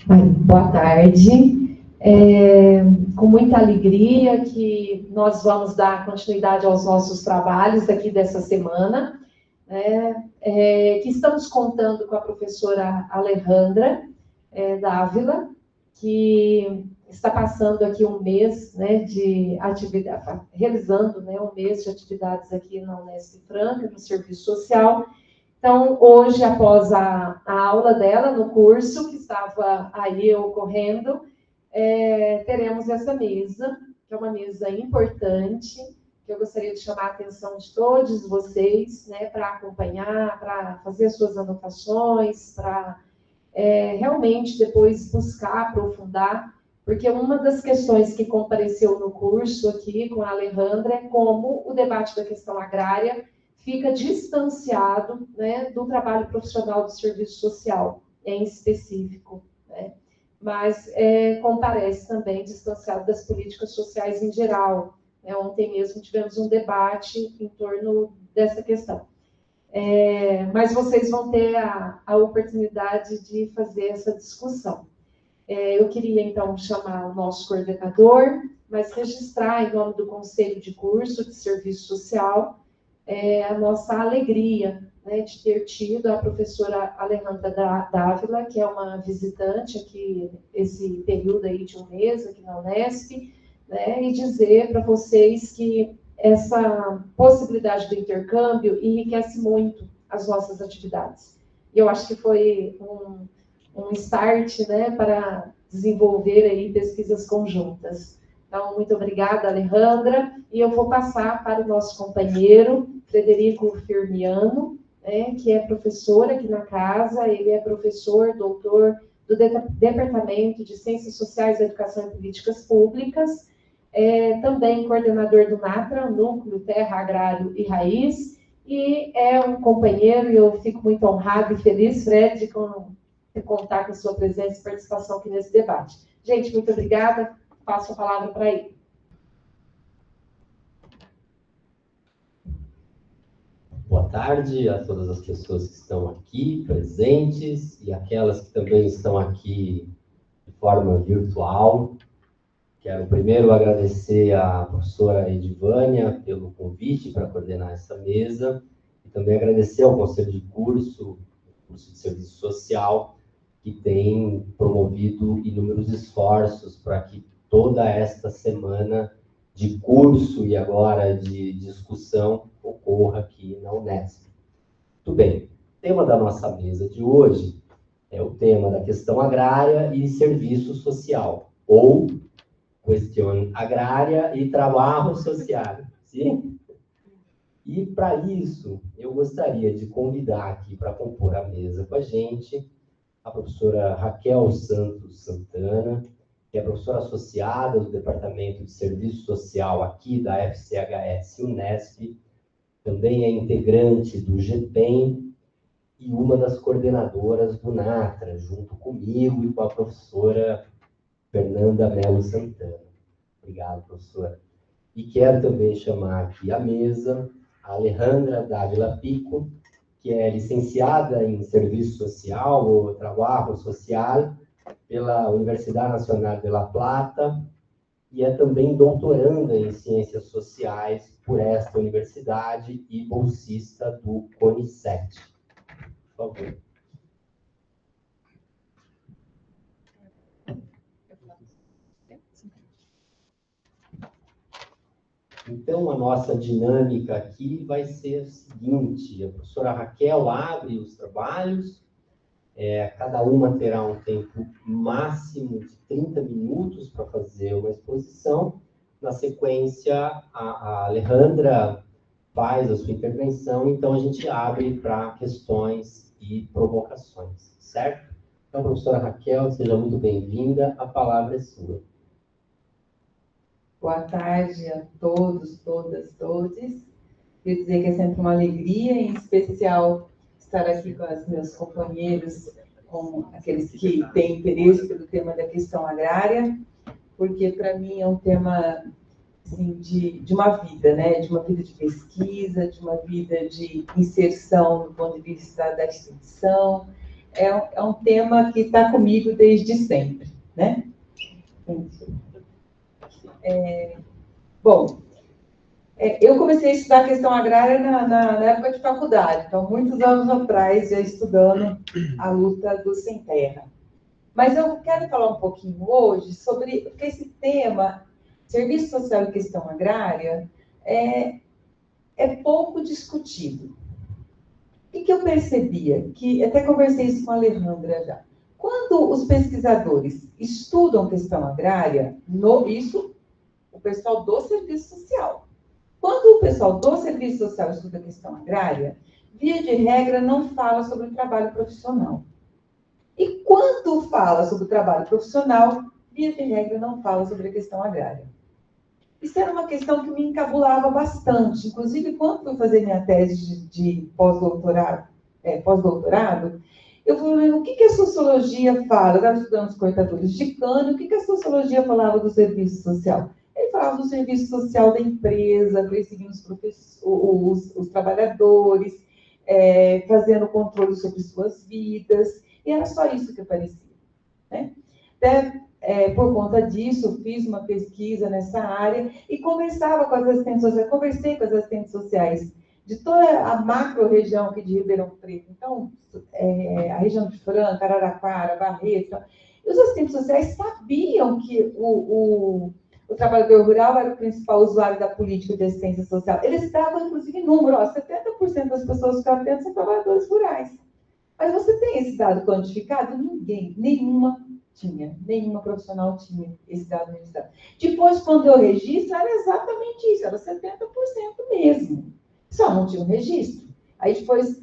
Boa tarde. Com muita alegria que nós vamos dar continuidade aos nossos trabalhos aqui dessa semana, que estamos contando com a professora Alejandra Dávila, que está passando aqui um mês, de atividade, realizando um mês de atividades aqui na Unesp Franca, no serviço social. Então, hoje, após a aula dela no curso, que estava aí ocorrendo, teremos essa mesa, que é uma mesa importante, que eu gostaria de chamar a atenção de todos vocês, para acompanhar, para fazer suas anotações, para realmente depois buscar, aprofundar, porque uma das questões que compareceu no curso aqui com a Alejandra é como o debate da questão agrária fica distanciado, do trabalho profissional do serviço social, em específico, mas comparece também distanciado das políticas sociais em geral. Ontem mesmo tivemos um debate em torno dessa questão. Mas vocês vão ter a oportunidade de fazer essa discussão. Eu queria, então, chamar o nosso coordenador, mas registrar, em nome do Conselho de Curso de Serviço Social, a nossa alegria de ter tido a professora Alejandra Dávila, que é uma visitante aqui, esse período aí de um mês aqui na Unesp, e dizer para vocês que essa possibilidade do intercâmbio enriquece muito as nossas atividades. E eu acho que foi um start, para desenvolver aí pesquisas conjuntas. Então, muito obrigada, Alejandra, e eu vou passar para o nosso companheiro, Frederico Firmiano, que é professor aqui na casa, ele é professor, doutor do Departamento de Ciências Sociais, Educação e Políticas Públicas, também coordenador do NATRA, Núcleo Terra, Agrário e Raiz, e é um companheiro, e eu fico muito honrado e feliz, Fred, de contar com a sua presença e participação aqui nesse debate. Gente, muito obrigada, passo a palavra para ele. Boa tarde a todas as pessoas que estão aqui presentes e aquelas que também estão aqui de forma virtual. Quero primeiro agradecer à professora Edivânia pelo convite para coordenar essa mesa e também agradecer ao Conselho de Curso de Serviço Social, que tem promovido inúmeros esforços para que toda esta semana de curso e agora de discussão ocorra aqui na Unesp. Muito bem, o tema da nossa mesa de hoje é o tema da questão agrária e serviço social, ou questão agrária e trabalho social, sim? E para isso, eu gostaria de convidar aqui para compor a mesa com a gente a professora Raquel Santos Santana, que é professora associada do Departamento de Serviço Social aqui da FCHS Unesp, também é integrante do GPEM e uma das coordenadoras do NATRA, junto comigo e com a professora Fernanda Melo Santana. Obrigado, professora. E quero também chamar aqui à mesa a Alejandra Dávila Pico, que é licenciada em Serviço Social ou Trabalho Social pela Universidade Nacional de La Plata e é também doutoranda em Ciências Sociais por esta universidade e bolsista do CONICET. Por favor. Então, a nossa dinâmica aqui vai ser o seguinte: a professora Raquel abre os trabalhos, cada uma terá um tempo máximo de 30 minutos para fazer uma exposição. Na sequência, a Alejandra faz a sua intervenção, então a gente abre para questões e provocações, certo? Então, professora Raquel, seja muito bem-vinda, a palavra é sua. Boa tarde a todos, todas, todes. Queria dizer que é sempre uma alegria, em especial estar aqui com os meus companheiros, com aqueles que têm interesse pelo tema da questão agrária, porque para mim é um tema assim, de uma vida, de uma vida de pesquisa, de uma vida de inserção do ponto de vista da extensão, é um tema que está comigo desde sempre, né? Bom, eu comecei a estudar a questão agrária na época de faculdade, então, muitos anos atrás, já estudando a luta do sem terra. Mas eu quero falar um pouquinho hoje sobre, porque esse tema, serviço social e questão agrária, é pouco discutido. O que eu percebia? Que até conversei isso com a Alejandra já. Quando os pesquisadores estudam questão agrária, isso o pessoal do serviço social. Quando o pessoal do serviço social estuda a questão agrária, via de regra não fala sobre o trabalho profissional. E quando fala sobre o trabalho profissional, via de regra não fala sobre a questão agrária. Isso era uma questão que me encabulava bastante. Inclusive, quando fui fazer minha tese de pós-doutorado, eu fui ver o que a sociologia fala. Eu estava estudando os cortadores de cana, o que a sociologia falava do serviço social? Ele falava do serviço social da empresa, perseguindo os trabalhadores, fazendo controle sobre suas vidas, e era só isso que aparecia, né? Por conta disso, fiz uma pesquisa nessa área e conversava com as assistentes sociais, conversei com as assistentes sociais de toda a macro-região aqui de Ribeirão Preto. Então, a região de Franca, Araraquara, Barreto. E os assistentes sociais sabiam que o trabalhador rural era o principal usuário da política de assistência social. Eles davam, inclusive, número, 70% das pessoas que ficavam dentro são trabalhadores rurais. Mas você tem esse dado quantificado? Nenhuma profissional tinha esse dado registrado. Depois, quando eu registro, era exatamente isso, era 70% mesmo. Só não tinha um registro. Aí, depois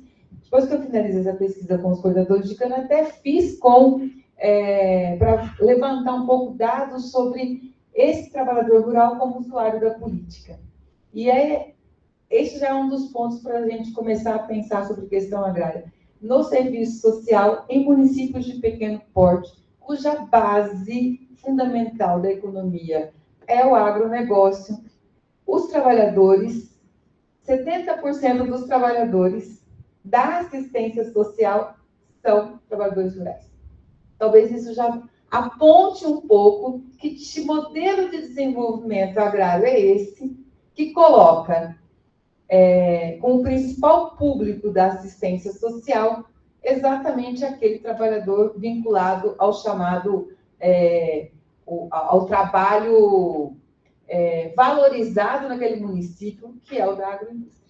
que eu finalizei essa pesquisa com os cortadores de cana, até fiz para levantar um pouco dados sobre esse trabalhador rural como usuário da política. E esse já é um dos pontos para a gente começar a pensar sobre questão agrária. No serviço social, em municípios de pequeno porte, cuja base fundamental da economia é o agronegócio, os trabalhadores, 70% dos trabalhadores da assistência social são trabalhadores rurais. Talvez isso já aponte um pouco que este modelo de desenvolvimento agrário é esse, que coloca como principal público da assistência social exatamente aquele trabalhador vinculado ao chamado, ao trabalho valorizado naquele município, que é o da agroindústria.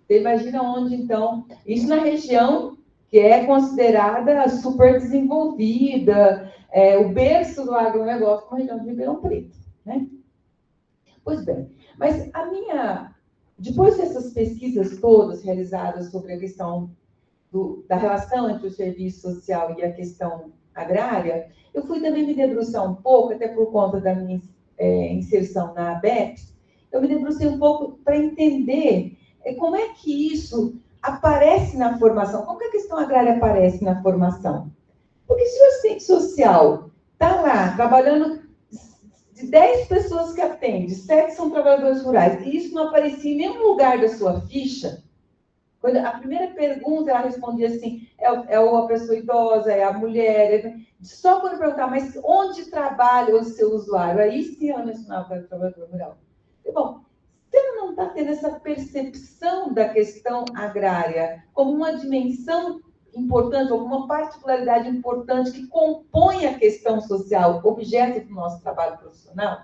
Você imagina onde, então, isso na região que é considerada super desenvolvida, o berço do agronegócio, como a região de Ribeirão Preto, né? Pois bem, mas depois dessas pesquisas todas realizadas sobre a questão da relação entre o serviço social e a questão agrária, eu fui também me debruçar um pouco, até por conta da minha inserção na ABEPS, eu me debrucei um pouco para entender como é que isso aparece na formação, como que a questão agrária aparece na formação. Porque se o assistente social está lá trabalhando, de 10 pessoas que atende, 7 são trabalhadores rurais, e isso não aparecia em nenhum lugar da sua ficha, quando a primeira pergunta, ela respondia assim, é a pessoa idosa, é a mulher, só quando perguntar, mas onde trabalha o seu usuário? Aí sim ela mencionava o trabalhador rural. E, bom, se ela não está tendo essa percepção da questão agrária como uma dimensão importante, alguma particularidade importante que compõe a questão social, objeto do nosso trabalho profissional,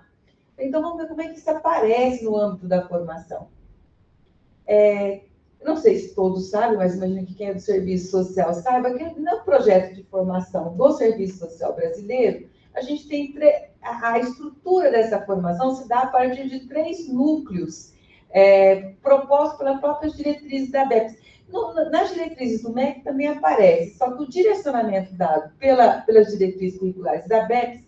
então vamos ver como é que isso aparece no âmbito da formação. Não sei se todos sabem, mas imagino que quem é do serviço social saiba que no projeto de formação do serviço social brasileiro, a gente tem a estrutura dessa formação se dá a partir de 3 núcleos propostos pelas próprias diretrizes da ABEPS. Nas diretrizes do MEC também aparece, só que o direcionamento dado pelas diretrizes curriculares da ABEPS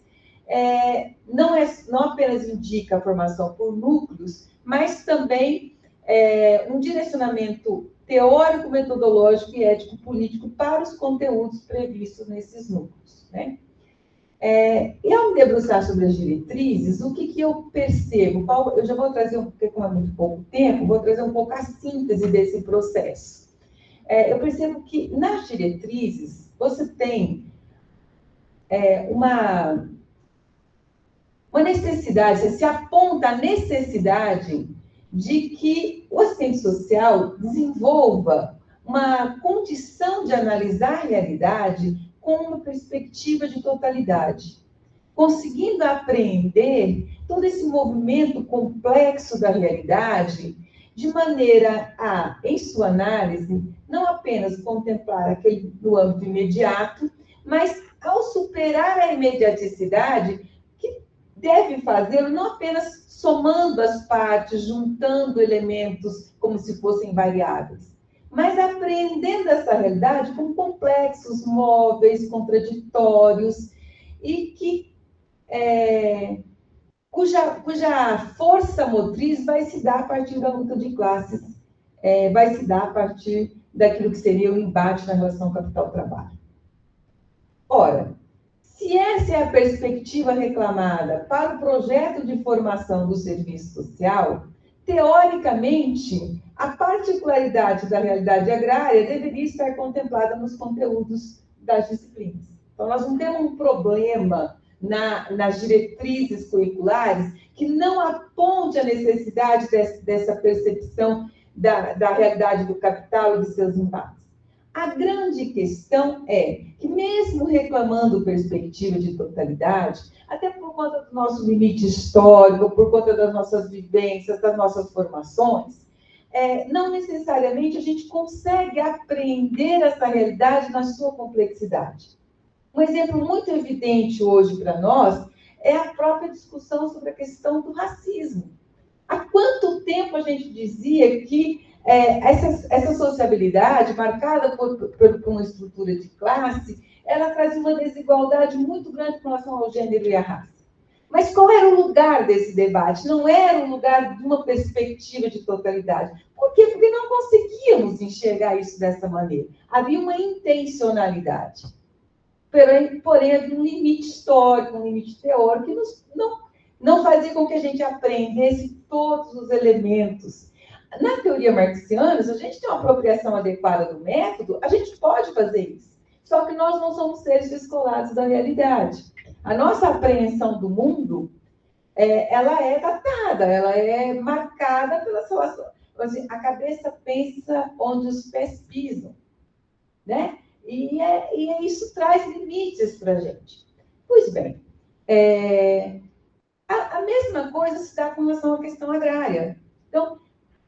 não apenas indica a formação por núcleos, mas também um direcionamento teórico, metodológico e ético-político para os conteúdos previstos nesses núcleos, né? E ao me debruçar sobre as diretrizes, o que eu percebo? Eu já vou trazer, porque como é muito pouco tempo, vou trazer um pouco a síntese desse processo. eu percebo que nas diretrizes você tem uma necessidade, se aponta a necessidade de que o assistente social desenvolva uma condição de analisar a realidade com uma perspectiva de totalidade, conseguindo apreender todo esse movimento complexo da realidade, de maneira a, em sua análise, não apenas contemplar aquele do âmbito imediato, mas ao superar a imediaticidade, que deve fazê-lo não apenas somando as partes, juntando elementos como se fossem variáveis, mas apreendendo essa realidade com complexos, móveis, contraditórios, e que cuja força motriz vai se dar a partir da luta de classes, vai se dar a partir daquilo que seria o embate na relação capital-trabalho. Ora, se essa é a perspectiva reclamada para o projeto de formação do serviço social, teoricamente, a particularidade da realidade agrária deveria estar contemplada nos conteúdos das disciplinas. Então, nós não temos um problema nas diretrizes curriculares que não aponte a necessidade dessa percepção da realidade do capital e de seus embates. A grande questão é que, mesmo reclamando perspectiva de totalidade, até por conta do nosso limite histórico, por conta das nossas vivências, das nossas formações, não necessariamente a gente consegue apreender essa realidade na sua complexidade. Um exemplo muito evidente hoje para nós é a própria discussão sobre a questão do racismo. Há quanto tempo a gente dizia que essa sociabilidade, marcada por uma estrutura de classe, ela traz uma desigualdade muito grande com relação ao gênero e à raça. Mas qual era o lugar desse debate? Não era o lugar de uma perspectiva de totalidade. Por quê? Porque não conseguíamos enxergar isso dessa maneira. Havia uma intencionalidade. Porém, havia um limite histórico, um limite teórico, que não fazia com que a gente aprendesse todos os elementos. Na teoria marxiana, se a gente tem uma apropriação adequada do método, a gente pode fazer isso. Só que nós não somos seres descolados da realidade. A nossa apreensão do mundo, ela é datada, ela é marcada pelas relações. Assim, a cabeça pensa onde os pés pisam, né? E isso traz limites para a gente. Pois bem, a mesma coisa se dá com relação à questão agrária. Então,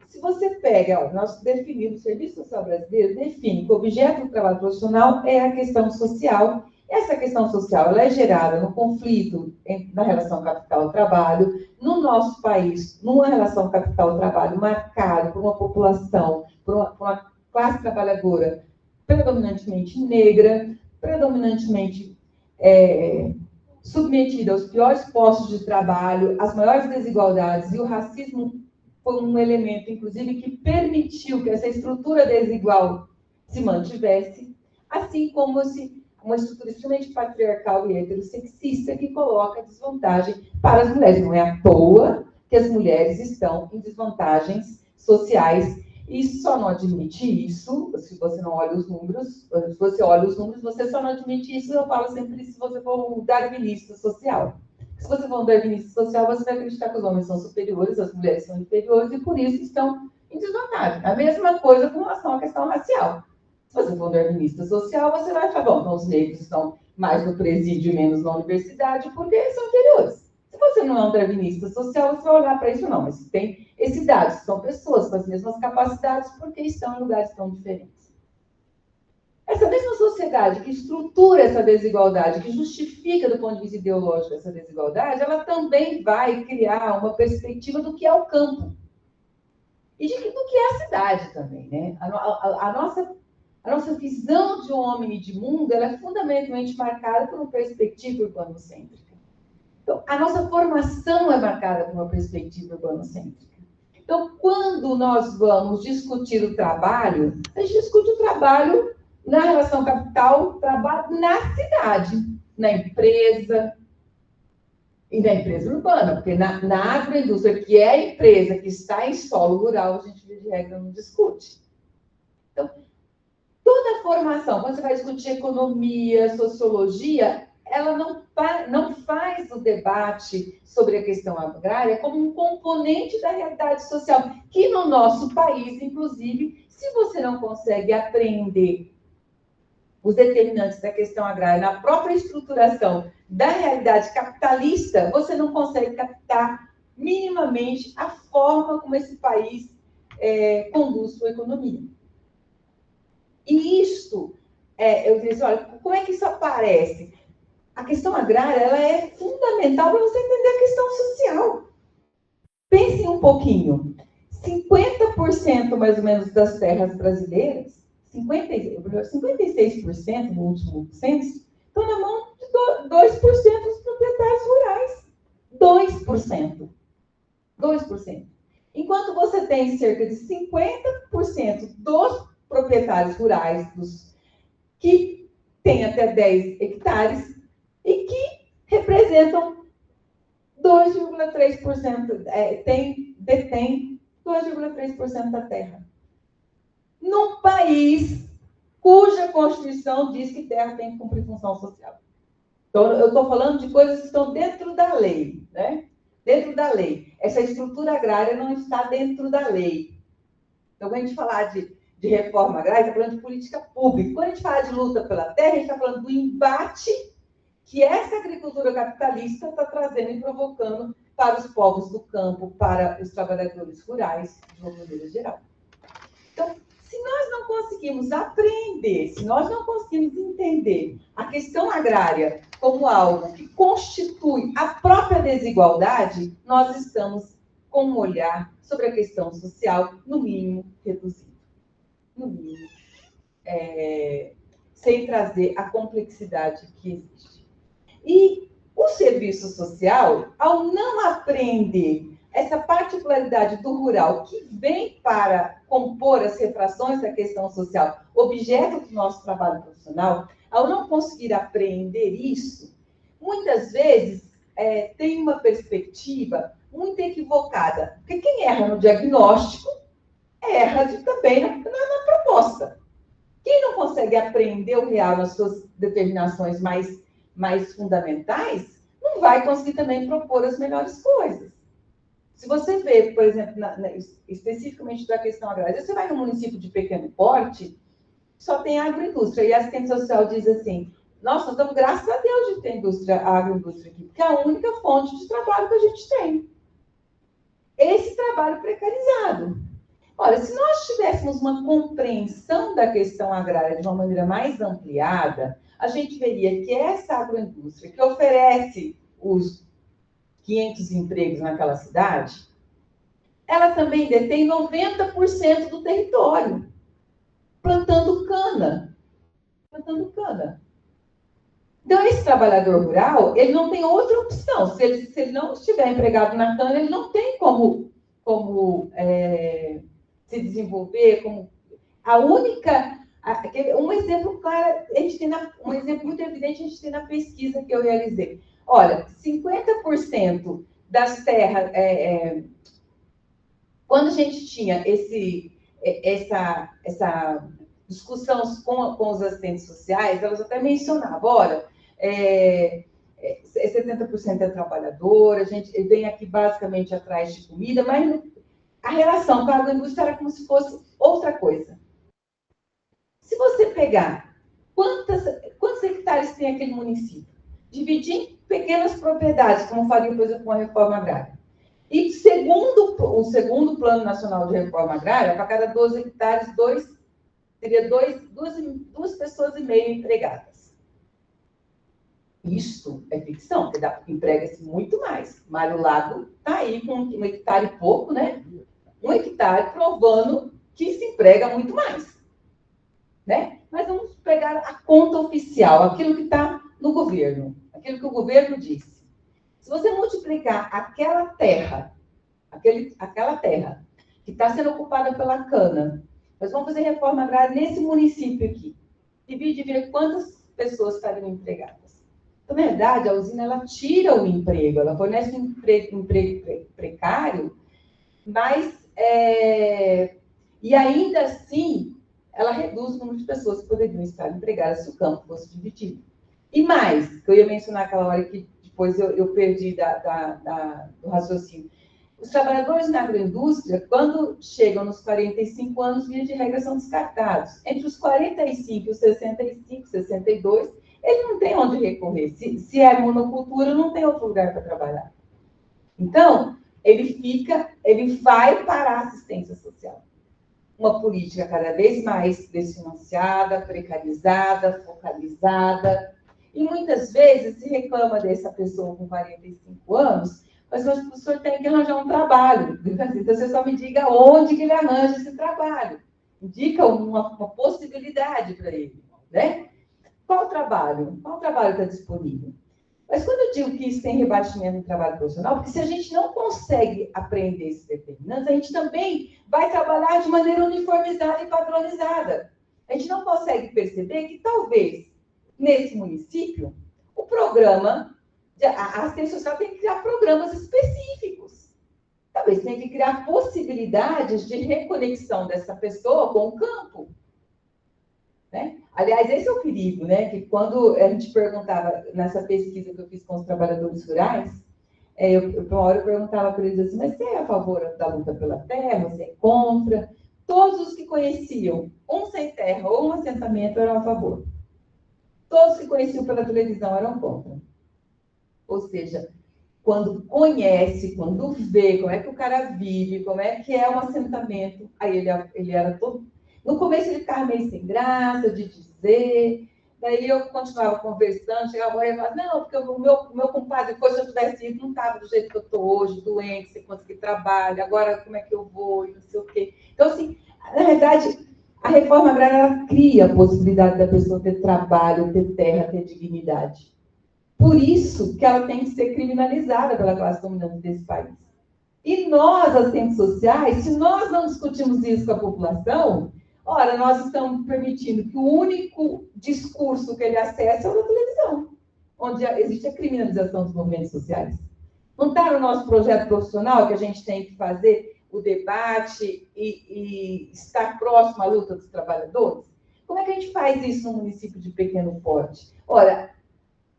se você pega, nós definimos, o Serviço Social Brasileiro define que o objeto do trabalho profissional é a questão social. Essa questão social ela é gerada no conflito na relação capital-trabalho, no nosso país, numa relação capital-trabalho marcada por uma população, por uma classe trabalhadora predominantemente negra, predominantemente submetida aos piores postos de trabalho, às maiores desigualdades, e o racismo foi um elemento, inclusive, que permitiu que essa estrutura desigual se mantivesse, assim como uma estrutura extremamente patriarcal e heterossexista que coloca desvantagem para as mulheres. Não é à toa que as mulheres estão em desvantagens sociais, e só não admite isso se você não olha os números. Se você olha os números, você só não admite isso, eu falo sempre, se você for um darwinista social. Se você for um darwinista social, você vai acreditar que os homens são superiores, as mulheres são inferiores, e por isso estão em desvantagem. A mesma coisa com relação à questão racial. Se você for um darwinista social, você vai falar, bom, então os negros estão mais no presídio e menos na universidade, porque eles são inferiores. Se você não é um darwinista social, você vai olhar para isso, não, mas tem esse dado, são pessoas com as mesmas capacidades, porque estão em lugares tão diferentes. Essa mesma sociedade que estrutura essa desigualdade, que justifica do ponto de vista ideológico essa desigualdade, ela também vai criar uma perspectiva do que é o campo. E do que é a cidade também, né? A nossa visão de homem e de mundo, ela é fundamentalmente marcada por uma perspectiva urbanocêntrica. Então, a nossa formação é marcada por uma perspectiva urbanocêntrica. Então, quando nós vamos discutir o trabalho, a gente discute o trabalho na relação capital-trabalho na cidade, na empresa e na empresa urbana, porque na agroindústria, que é a empresa que está em solo rural, a gente, de regra, não discute. Então, formação, quando você vai discutir economia, sociologia, ela não faz o debate sobre a questão agrária como um componente da realidade social, que no nosso país, inclusive, se você não consegue apreender os determinantes da questão agrária na própria estruturação da realidade capitalista, você não consegue captar minimamente a forma como esse país conduz sua economia. E isto, eu disse, olha, como é que isso aparece? A questão agrária, ela é fundamental para você entender a questão social. Pense um pouquinho. 50% mais ou menos das terras brasileiras, 56% no último censo, estão na mão de 2% dos proprietários rurais. 2%. 2%. Enquanto você tem cerca de 50% dos proprietários rurais que têm até 10 hectares e que representam 2,3%, detém 2,3% da terra. Num país cuja Constituição diz que terra tem que cumprir função social. Então, eu estou falando de coisas que estão dentro da lei, né? Dentro da lei. Essa estrutura agrária não está dentro da lei. Então, quando a gente falar de reforma agrária, está falando de política pública. Quando a gente fala de luta pela terra, a gente está falando do embate que essa agricultura capitalista está trazendo e provocando para os povos do campo, para os trabalhadores rurais, de uma maneira geral. Então, se nós não conseguimos aprender, se nós não conseguimos entender a questão agrária como algo que constitui a própria desigualdade, nós estamos com um olhar sobre a questão social, no mínimo, reduzido. No mínimo, sem trazer a complexidade que existe. E o serviço social, ao não aprender essa particularidade do rural que vem para compor as refrações da questão social, objeto do nosso trabalho profissional, ao não conseguir aprender isso, muitas vezes tem uma perspectiva muito equivocada. Porque quem erra no diagnóstico, erra também na proposta. Quem não consegue aprender o real nas suas determinações mais fundamentais, não vai conseguir também propor as melhores coisas. Se você vê, por exemplo, especificamente da questão agrária, você vai no município de pequeno porte, só tem agroindústria, e a assistente social diz assim, nossa, nós damos graças a Deus de ter agroindústria aqui, porque é a única fonte de trabalho que a gente tem. Esse trabalho precarizado. Olha, se nós tivéssemos uma compreensão da questão agrária de uma maneira mais ampliada, a gente veria que essa agroindústria que oferece os 500 empregos naquela cidade, ela também detém 90% do território, plantando cana. Plantando cana. Então, esse trabalhador rural, ele não tem outra opção. Se ele não estiver empregado na cana, ele não tem como se desenvolver, a única... Um exemplo claro, um exemplo muito evidente a gente tem na pesquisa que eu realizei. Olha, 50% das terras... quando a gente tinha essa discussão com os assistentes sociais, elas até mencionavam, olha, 70% é trabalhador, a gente vem aqui basicamente atrás de comida, mas a relação com a agroindústria era como se fosse outra coisa. Se você pegar quantos hectares tem aquele município, dividir em pequenas propriedades, como faria, por exemplo, uma reforma agrária, e segundo o segundo Plano Nacional de Reforma Agrária, para cada 12 hectares, teria duas pessoas e meia empregadas. Isto é ficção, porque emprega-se muito mais. Mário Lago está aí com 1 hectare e pouco, né? 1 hectare provando que se emprega muito mais. Né? Mas vamos pegar a conta oficial, aquilo que está no governo, aquilo que o governo disse. Se você multiplicar aquela terra que está sendo ocupada pela cana, nós vamos fazer reforma agrária nesse município aqui, divide e ver quantas pessoas estariam empregadas. Na verdade, a usina ela tira o emprego, ela fornece um emprego precário, mas e ainda assim ela reduz o número de pessoas que poderiam estar empregadas se o campo fosse dividido. E mais, que eu ia mencionar aquela hora que depois eu perdi do raciocínio. Os trabalhadores na agroindústria, quando chegam nos 45 anos, via de regra, são descartados. Entre os 45 e os 65, 62, ele não tem onde recorrer. Se é monocultura, não tem outro lugar para trabalhar. Então, ele vai para a assistência social. Uma política cada vez mais desfinanciada, precarizada, focalizada. E muitas vezes se reclama dessa pessoa com 45 anos, mas o professor tem que arranjar um trabalho. Então, você só me diga onde que ele arranja esse trabalho. Indica uma possibilidade para ele, né? Qual trabalho? Qual trabalho está disponível? Mas quando eu digo que isso tem rebaixamento no trabalho profissional, porque se a gente não consegue aprender esses determinantes, a gente também vai trabalhar de maneira uniformizada e padronizada. A gente não consegue perceber que talvez, nesse município, o programa, a assistência social tem que criar programas específicos. Talvez tenha que criar possibilidades de reconexão dessa pessoa com o campo. Né? Aliás, esse é o perigo, né? Que quando a gente perguntava, nessa pesquisa que eu fiz com os trabalhadores rurais, uma hora eu perguntava para eles assim, mas você é a favor da luta pela terra? Você é contra? Todos os que conheciam um sem terra ou um assentamento eram a favor. Todos que conheciam pela televisão eram contra. Ou seja, quando conhece, quando vê como é que o cara vive, como é que é um assentamento, aí ele era todo... No começo ele ficava meio sem graça de dizer, daí eu continuava conversando, chegava lá e falava, não, porque o meu compadre, depois se eu tivesse ido, não estava do jeito que eu estou hoje, doente, sem conseguir trabalho, agora como é que eu vou, e não sei o quê. Então, assim, na verdade, a reforma agrária, ela cria a possibilidade da pessoa ter trabalho, ter terra, ter dignidade. Por isso que ela tem que ser criminalizada pela classe dominante desse país. E nós, assistentes sociais, se nós não discutimos isso com a população, ora, nós estamos permitindo que o único discurso que ele acessa é o da televisão, onde existe a criminalização dos movimentos sociais. Não está no nosso projeto profissional que a gente tem que fazer o debate e estar próximo à luta dos trabalhadores? Como é que a gente faz isso no município de pequeno porte? Ora,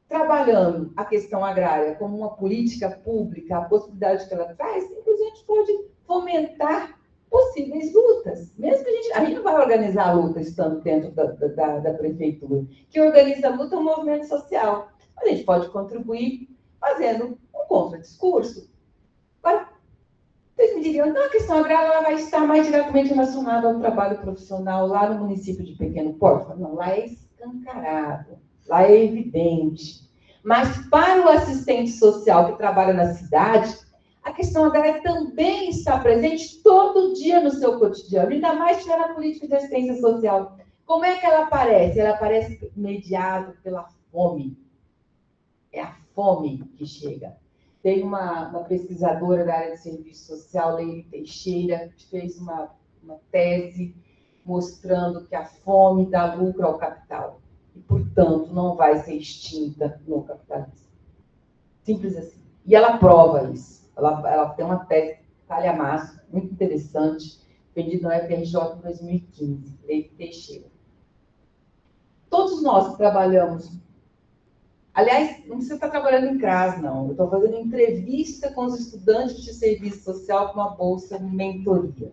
trabalhando a questão agrária como uma política pública, a possibilidade que ela traz, inclusive a gente pode fomentar possíveis lutas. Mesmo que a gente não vai organizar a luta estando dentro da prefeitura. Quem organiza a luta é um movimento social. A gente pode contribuir fazendo um contradiscurso. Agora, vocês me diriam, então a questão agrária ela vai estar mais diretamente relacionada ao trabalho profissional lá no município de pequeno porte? Não, lá é escancarado, lá é evidente. Mas para o assistente social que trabalha na cidade, a questão agrária também está presente todo dia no seu cotidiano, ainda mais se tiver na política de assistência social. Como é que ela aparece? Ela aparece mediada pela fome. É a fome que chega. Tem uma pesquisadora da área de serviço social, Leire Teixeira, que fez uma tese mostrando que a fome dá lucro ao capital e, portanto, não vai ser extinta no capitalismo. Simples assim. E ela prova isso. Ela tem uma tese calhamaço, muito interessante, vendida na FRJ em 2015, Leire Teixeira. Todos nós que trabalhamos, aliás, não precisa estar trabalhando em CRAS, não. Eu estou fazendo entrevista com os estudantes de serviço social com uma bolsa de mentoria.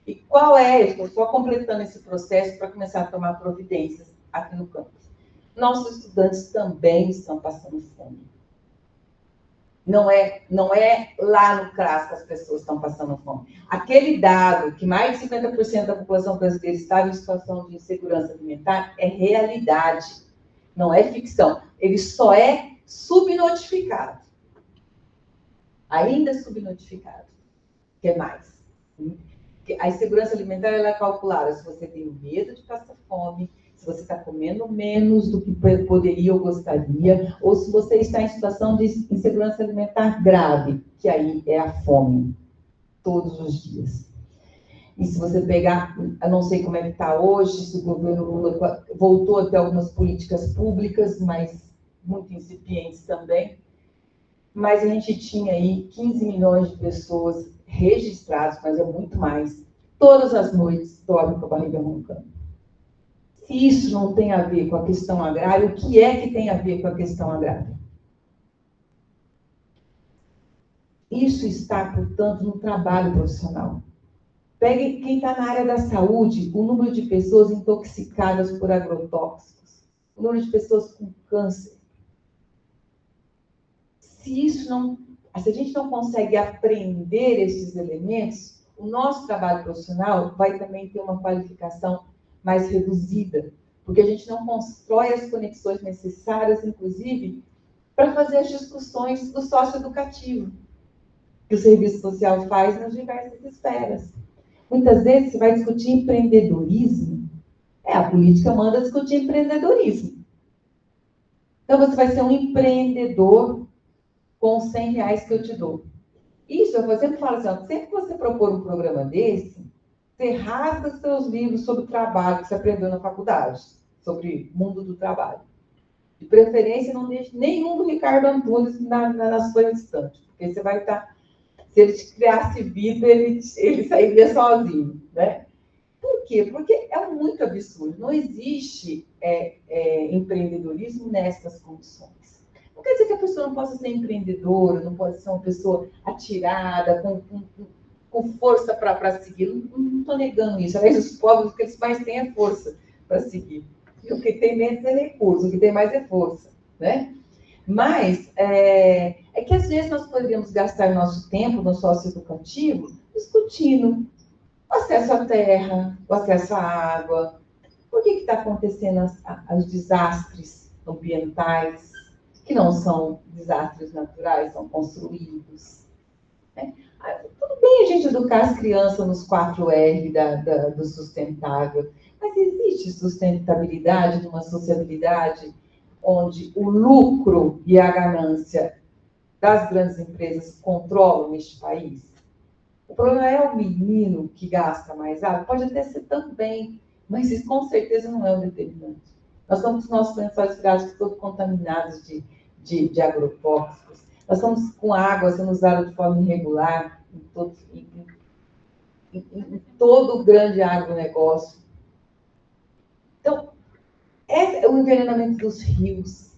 E qual é? Estou só completando esse processo para começar a tomar providências aqui no campus. Nossos estudantes também estão passando fome. Não é lá no CRAS que as pessoas estão passando fome. Aquele dado que mais de 50% da população brasileira estava em situação de insegurança alimentar é realidade, não é ficção. Ele só é subnotificado. Ainda subnotificado. O que mais? A insegurança alimentar ela é calculada se você tem medo de passar fome, se você está comendo menos do que poderia ou gostaria, ou se você está em situação de insegurança alimentar grave, que aí é a fome, todos os dias. E se você pegar, eu não sei como é que está hoje, se o governo Lula voltou a ter algumas políticas públicas, mas muito incipientes também, mas a gente tinha aí 15 milhões de pessoas registradas, mas é muito mais, todas as noites dormem com a barriga roncando. Se isso não tem a ver com a questão agrária, o que é que tem a ver com a questão agrária? Isso está, portanto, no trabalho profissional. Pegue quem está na área da saúde, o número de pessoas intoxicadas por agrotóxicos, o número de pessoas com câncer. Se a gente não consegue aprender esses elementos, o nosso trabalho profissional vai também ter uma qualificação mais reduzida, porque a gente não constrói as conexões necessárias, inclusive, para fazer as discussões do socioeducativo, que o serviço social faz nas diversas esferas. Muitas vezes você vai discutir empreendedorismo, a política manda discutir empreendedorismo. Então você vai ser um empreendedor com os R$100 que eu te dou. Isso, eu sempre falo assim, ó, sempre que você propor um programa desse, você rasga seus livros sobre trabalho que você aprendeu na faculdade, sobre mundo do trabalho. De preferência, não deixe nenhum do Ricardo Antunes na sua estante, porque você vai estar... Se ele te criasse vida, ele sairia sozinho, né? Por quê? Porque é muito absurdo. Não existe empreendedorismo nessas condições. Não quer dizer que a pessoa não possa ser empreendedora, não pode ser uma pessoa atirada, com força para seguir. Não estou negando isso. Aliás, os povos, o que eles mais têm é força para seguir. E o que tem menos é recurso, o que tem mais é força, né? Mas é que às vezes nós poderíamos gastar nosso tempo no socioeducativo discutindo o acesso à terra, o acesso à água, por que está acontecendo os desastres ambientais, que não são desastres naturais, são construídos. Né? Tudo bem a gente educar as crianças nos 4R do sustentável, mas existe sustentabilidade numa sociabilidade onde o lucro e a ganância das grandes empresas controlam este país? O problema é o menino que gasta mais água? Pode até ser também, mas isso com certeza não é o determinante. Nós estamos com os nossos lençóis freáticos todos contaminados de agrotóxicos. Nós estamos com água sendo usada de forma irregular em todo o grande agronegócio. Então, o envenenamento dos rios,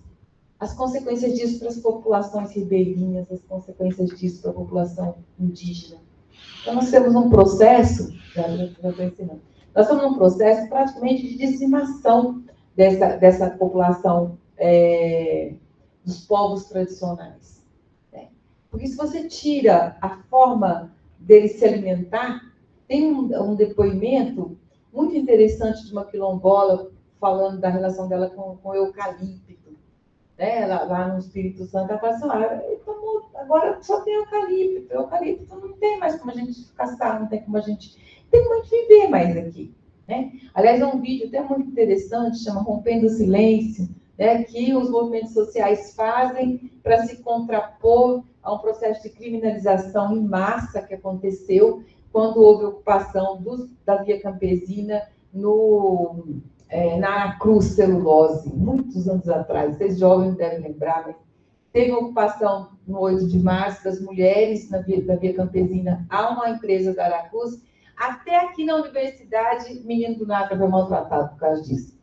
as consequências disso para as populações ribeirinhas, as consequências disso para a população indígena. Então, nós temos um processo, nós estamos num processo praticamente de dizimação dessa população dos povos tradicionais. Né? Porque se você tira a forma deles se alimentar, tem um depoimento muito interessante de uma quilombola falando da relação dela com o eucalipto. Né? Lá no Espírito Santo, ela fala assim, agora só tem eucalipto. Eucalipto não tem mais como a gente caçar, não tem como a gente viver mais aqui. Né? Aliás, é um vídeo até muito interessante, chama Rompendo o Silêncio, né, que os movimentos sociais fazem para se contrapor a um processo de criminalização em massa que aconteceu quando houve ocupação da Via Campesina na Aracruz Celulose, muitos anos atrás. Vocês jovens devem lembrar, mas teve uma ocupação no 8 de março das mulheres da Via Campesina a uma empresa da Aracruz. Até aqui na universidade, menino do nada foi maltratado por causa disso.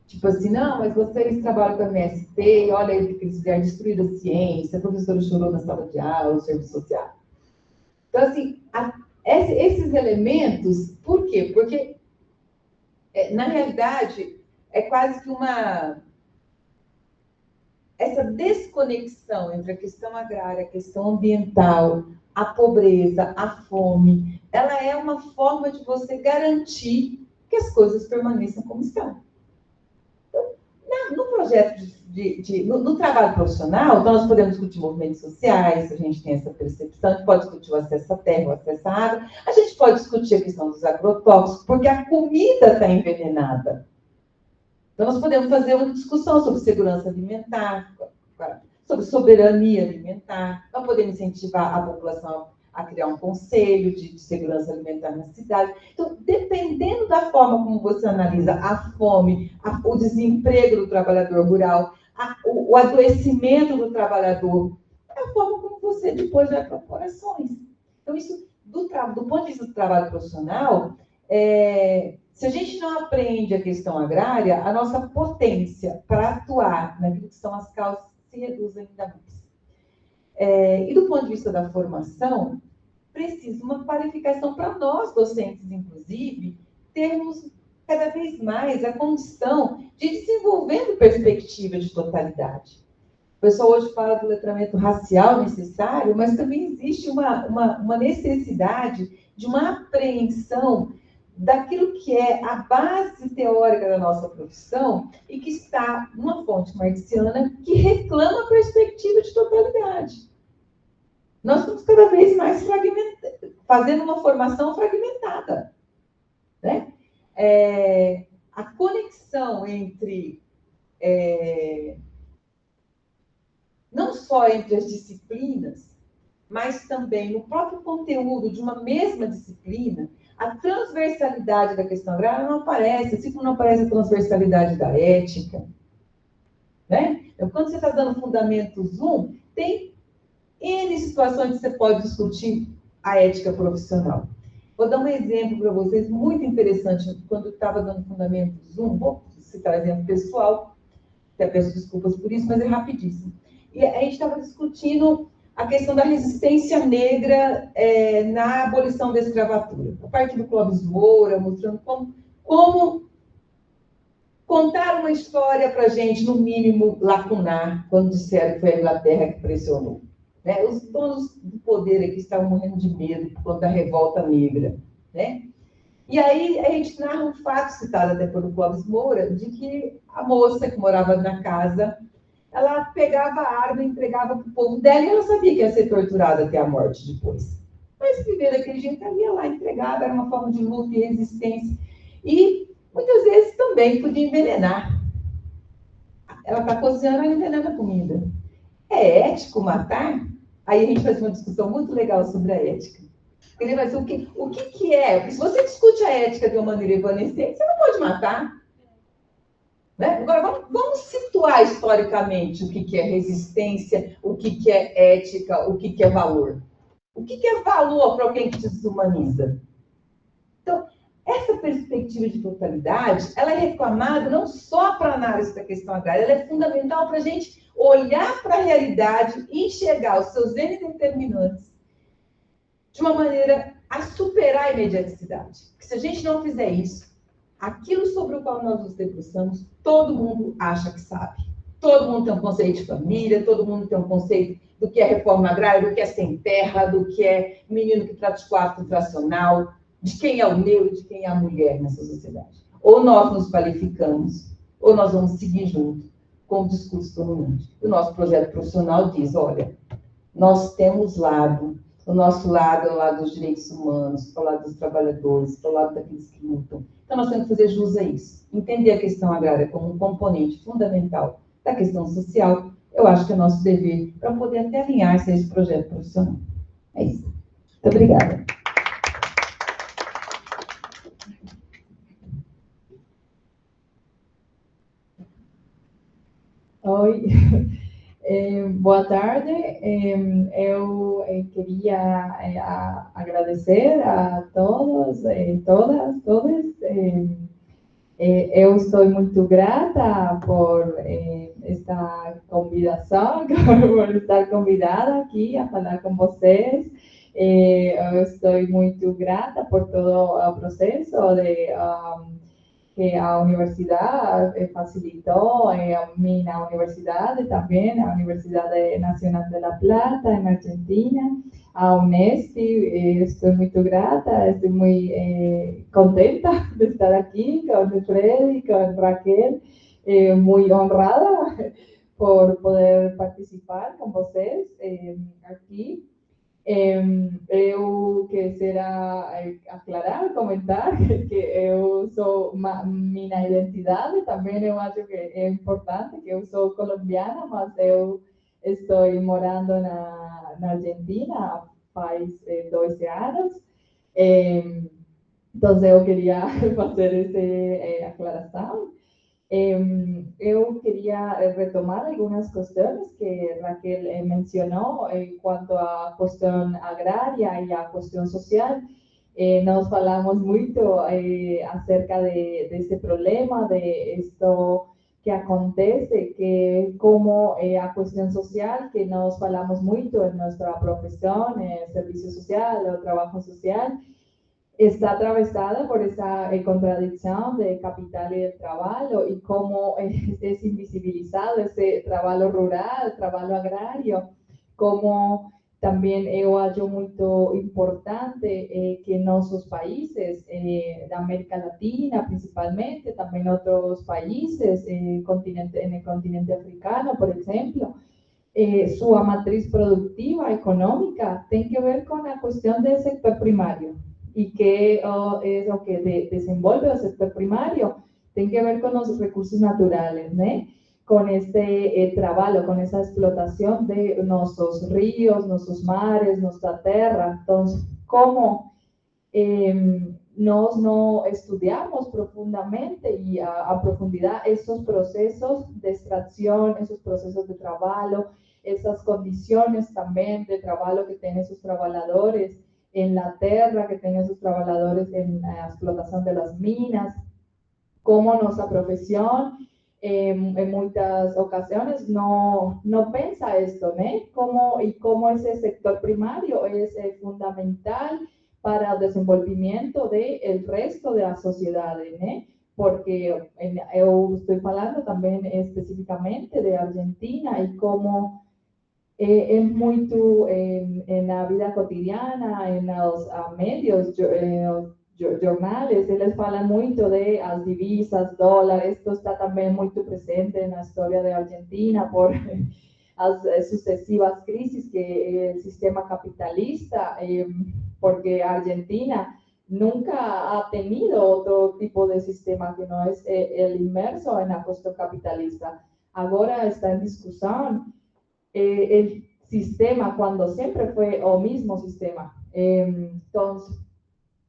Tipo assim, não, mas vocês trabalham com a MST, olha aí o que eles fizeram, destruíram a ciência, a professora chorou na sala de aula, o serviço social. Então, assim, esses elementos, por quê? Porque, na realidade, é quase que essa desconexão entre a questão agrária, a questão ambiental, a pobreza, a fome, ela é uma forma de você garantir que as coisas permaneçam como estão. No projeto no trabalho profissional, então nós podemos discutir movimentos sociais, a gente tem essa percepção, a gente pode discutir o acesso à terra, o acesso à água, a gente pode discutir a questão dos agrotóxicos, porque a comida está envenenada. Então nós podemos fazer uma discussão sobre segurança alimentar, sobre soberania alimentar, nós podemos incentivar a população a criar um conselho de segurança alimentar na cidade. Então, dependendo da forma como você analisa a fome, o desemprego do trabalhador rural, o adoecimento do trabalhador, é a forma como você depois vai propor ações. Então, isso, do ponto de vista do trabalho profissional, Se a gente não aprende a questão agrária, a nossa potência para atuar naquilo que são as causas se reduz ainda mais. E do ponto de vista da formação, precisa uma qualificação para nós, docentes, inclusive, termos cada vez mais a condição de desenvolvendo perspectiva de totalidade. O pessoal hoje fala do letramento racial necessário, mas também existe uma necessidade de uma apreensão daquilo que é a base teórica da nossa profissão e que está numa fonte marxiana que reclama a perspectiva de totalidade. Nós estamos cada vez mais fazendo uma formação fragmentada, né? A conexão entre, não só entre as disciplinas, mas também no próprio conteúdo de uma mesma disciplina, a transversalidade da questão agrária não aparece, assim como não aparece a transversalidade da ética, né? Então, quando você está dando Fundamentos 1, tem N situações que você pode discutir a ética profissional. Vou dar um exemplo para vocês muito interessante. Quando eu estava dando Fundamentos 1, vou citar exemplo pessoal, até peço desculpas por isso, mas é rapidíssimo. E a gente estava discutindo a questão da resistência negra na abolição da escravatura. A partir do Clóvis Moura, mostrando como contar uma história para a gente, no mínimo, lacunar, quando disseram que foi a Inglaterra que pressionou. Né? Os donos do poder aqui estavam morrendo de medo por conta da revolta negra. Né? E aí a gente narra um fato citado até pelo Clóvis Moura, de que a moça que morava na casa, ela pegava a arma e entregava para o povo dela e ela sabia que ia ser torturada até a morte depois. Mas viver daquele jeito, ela ia lá, entregava, era uma forma de luta e resistência. E muitas vezes também podia envenenar. Ela está cozinhando, ela envenena a comida. É ético matar? Aí a gente faz uma discussão muito legal sobre a ética. Ele vai dizer o que é? Se você discute a ética de uma maneira evanescente, você não pode matar. Né? Agora, vamos situar historicamente o que é resistência, o que é ética, o que é valor. O que é valor para alguém que te desumaniza? Então, essa perspectiva de totalidade, ela é reclamada não só para a análise da questão agrária, ela é fundamental para a gente olhar para a realidade e enxergar os seus N determinantes de uma maneira a superar a imediaticidade. Porque se a gente não fizer isso, aquilo sobre o qual nós nos debruçamos, todo mundo acha que sabe. Todo mundo tem um conceito de família, todo mundo tem um conceito do que é reforma agrária, do que é sem terra, do que é menino que praticou ato infracional, de quem é o negro, de quem é a mulher nessa sociedade. Ou nós nos qualificamos, ou nós vamos seguir junto com o discurso dominante. O nosso projeto profissional diz, olha, nós temos lado, o nosso lado é o lado dos direitos humanos, é o lado dos trabalhadores, é o lado daqueles que lutam. Então, nós temos que fazer jus a isso. Entender a questão agrária como um componente fundamental da questão social, eu acho que é nosso dever para poder até alinhar-se a esse projeto profissional. É isso. Muito obrigada. Oi, boa tarde. Eu queria agradecer a todos e todas. Eu estou muito grata por esta convidação, por estar convidada aqui a falar com vocês. Eu estou muito grata por todo o processo que a universidade facilitou, a minha universidade também, a Universidade Nacional de La Plata, em Argentina, a Unesp. Estou muito grata, estou muito contenta de estar aqui com o Fred e com Raquel, muito honrada por poder participar com vocês aqui. Eu quisiera aclarar, comentar que eu sou minha identidade também. Eu acho que é importante que eu sou colombiana, mas eu estou morando na Argentina faz 12 anos. Então eu queria fazer essa aclaração. Eu queria retomar algunas cuestiones que Raquel mencionó en cuanto a cuestión agraria y a cuestión social. Nós falamos muito acerca de esse problema, de esto que acontece, que como a questão social, que nós falamos muito em nossa profissão, serviço social, o trabalho social, está atravesada por esa contradicción de capital y de trabajo y cómo es invisibilizado ese trabajo rural, trabajo agrario, como también eu acho muito importante que nuestros países de América Latina principalmente, también otros países en el continente africano, por ejemplo, su matriz productiva económica tiene que ver con la cuestión del sector primario. Y que es lo que desenvolve el sector primario, tiene que ver con los recursos naturales, ¿no? Con este trabajo, con esa explotación de nuestros ríos, nuestros mares, nuestra tierra. Entonces, ¿cómo nos no estudiamos profundamente y a profundidad esos procesos de extracción, esos procesos de trabajo, esas condiciones también de trabajo que tienen esos trabajadores en la tierra, que tienen sus trabajadores en la explotación de las minas, como nuestra profesión en muchas ocasiones no piensa esto, ¿no? Cómo ese sector primario es fundamental para el desenvolvimiento del resto de las sociedades, ¿no? Porque yo estoy hablando también específicamente de Argentina y cómo es muy en la vida cotidiana, en los medios, jornales, eles hablan mucho de las divisas, dólares, esto está también muy presente en la historia de Argentina por las sucesivas crisis que el sistema capitalista, porque Argentina nunca ha tenido otro tipo de sistema que no es el inmerso en la cuestión capitalista. Ahora está en discusión el sistema cuando siempre fue el mismo sistema. Entonces,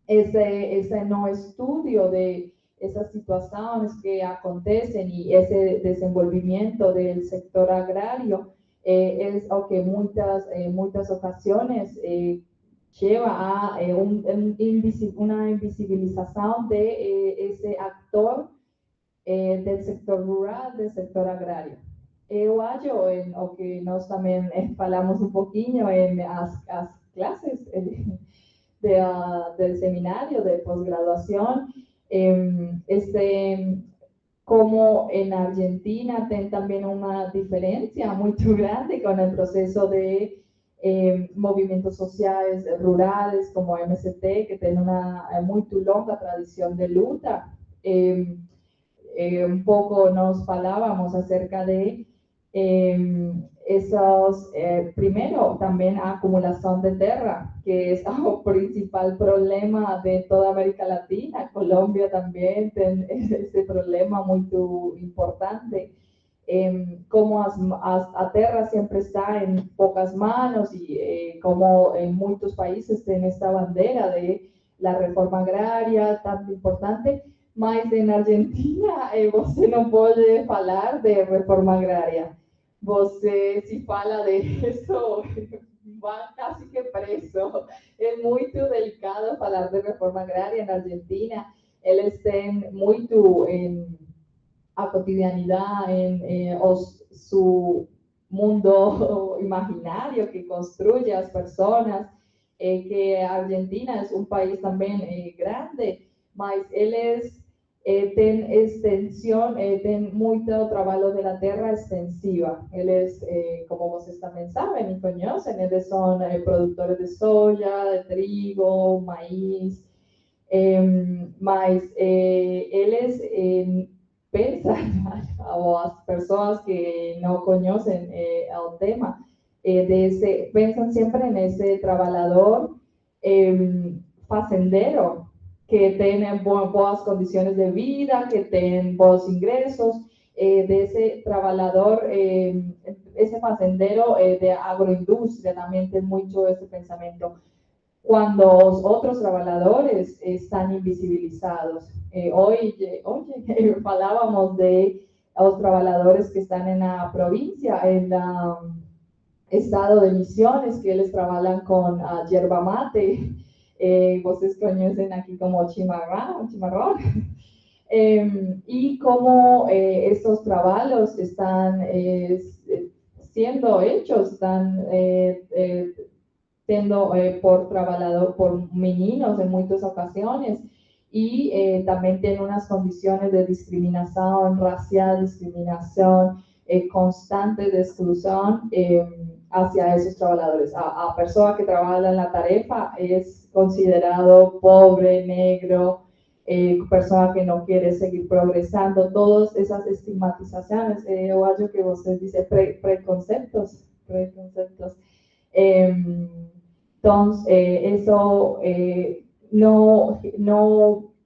ese no estudio de esas situaciones que acontecen y ese desenvolvimiento del sector agrario es lo que muchas ocasiones lleva a una invisibilización de ese actor del sector rural, del sector agrario. Eu acho, o que nós também falamos pouquinho as clases del seminario de posgraduación, como en Argentina tiene también una diferencia muy grande con el proceso de movimientos sociales rurales como MST, que tiene una muy longa tradición de lucha. Un poco nos hablábamos acerca de esos, primero también acumulación de tierra, que es el principal problema de toda América Latina. Colombia también tiene ese problema muy importante, como la tierra siempre está en pocas manos y como en muchos países tiene esta bandera de la reforma agraria tan importante, mas en Argentina você não pode falar de reforma agrária. Você se fala de isso, vai casi que preso. É muito delicado falar de reforma agrária na Argentina. Eles têm muito a cotidianidade, su mundo imaginario que construye as pessoas, que a Argentina es un país también grande, mas eles têm extensión, têm muito trabalho de la tierra extensiva. Eles, como vocês também sabem e conhecem, eles são produtores de soja, de trigo, maíz, mas eles pensan, o as pessoas que não conhecem o tema, pensan siempre en ese trabajador fazendero que tiene buenas condiciones de vida, que tiene buenos ingresos, de ese trabajador, ese fazendero de agroindustria también tiene mucho ese pensamiento. Cuando los otros trabajadores están invisibilizados. Hoy hablábamos de los trabajadores que están en la provincia, en el estado de Misiones, que ellos trabajan con yerba mate, vocês conhecem aqui como chimarrón. Y cómo estos trabajos están siendo hechos, están siendo por meninos en muchas ocasiones, y también tienen unas condiciones de discriminación racial, discriminación constante de exclusión hacia esos trabajadores. A persona que trabaja en la tarefa es considerado pobre, negro, persona que no quiere seguir progresando, todas esas estigmatizaciones, yo creo que usted dice preconceptos. Entonces, eso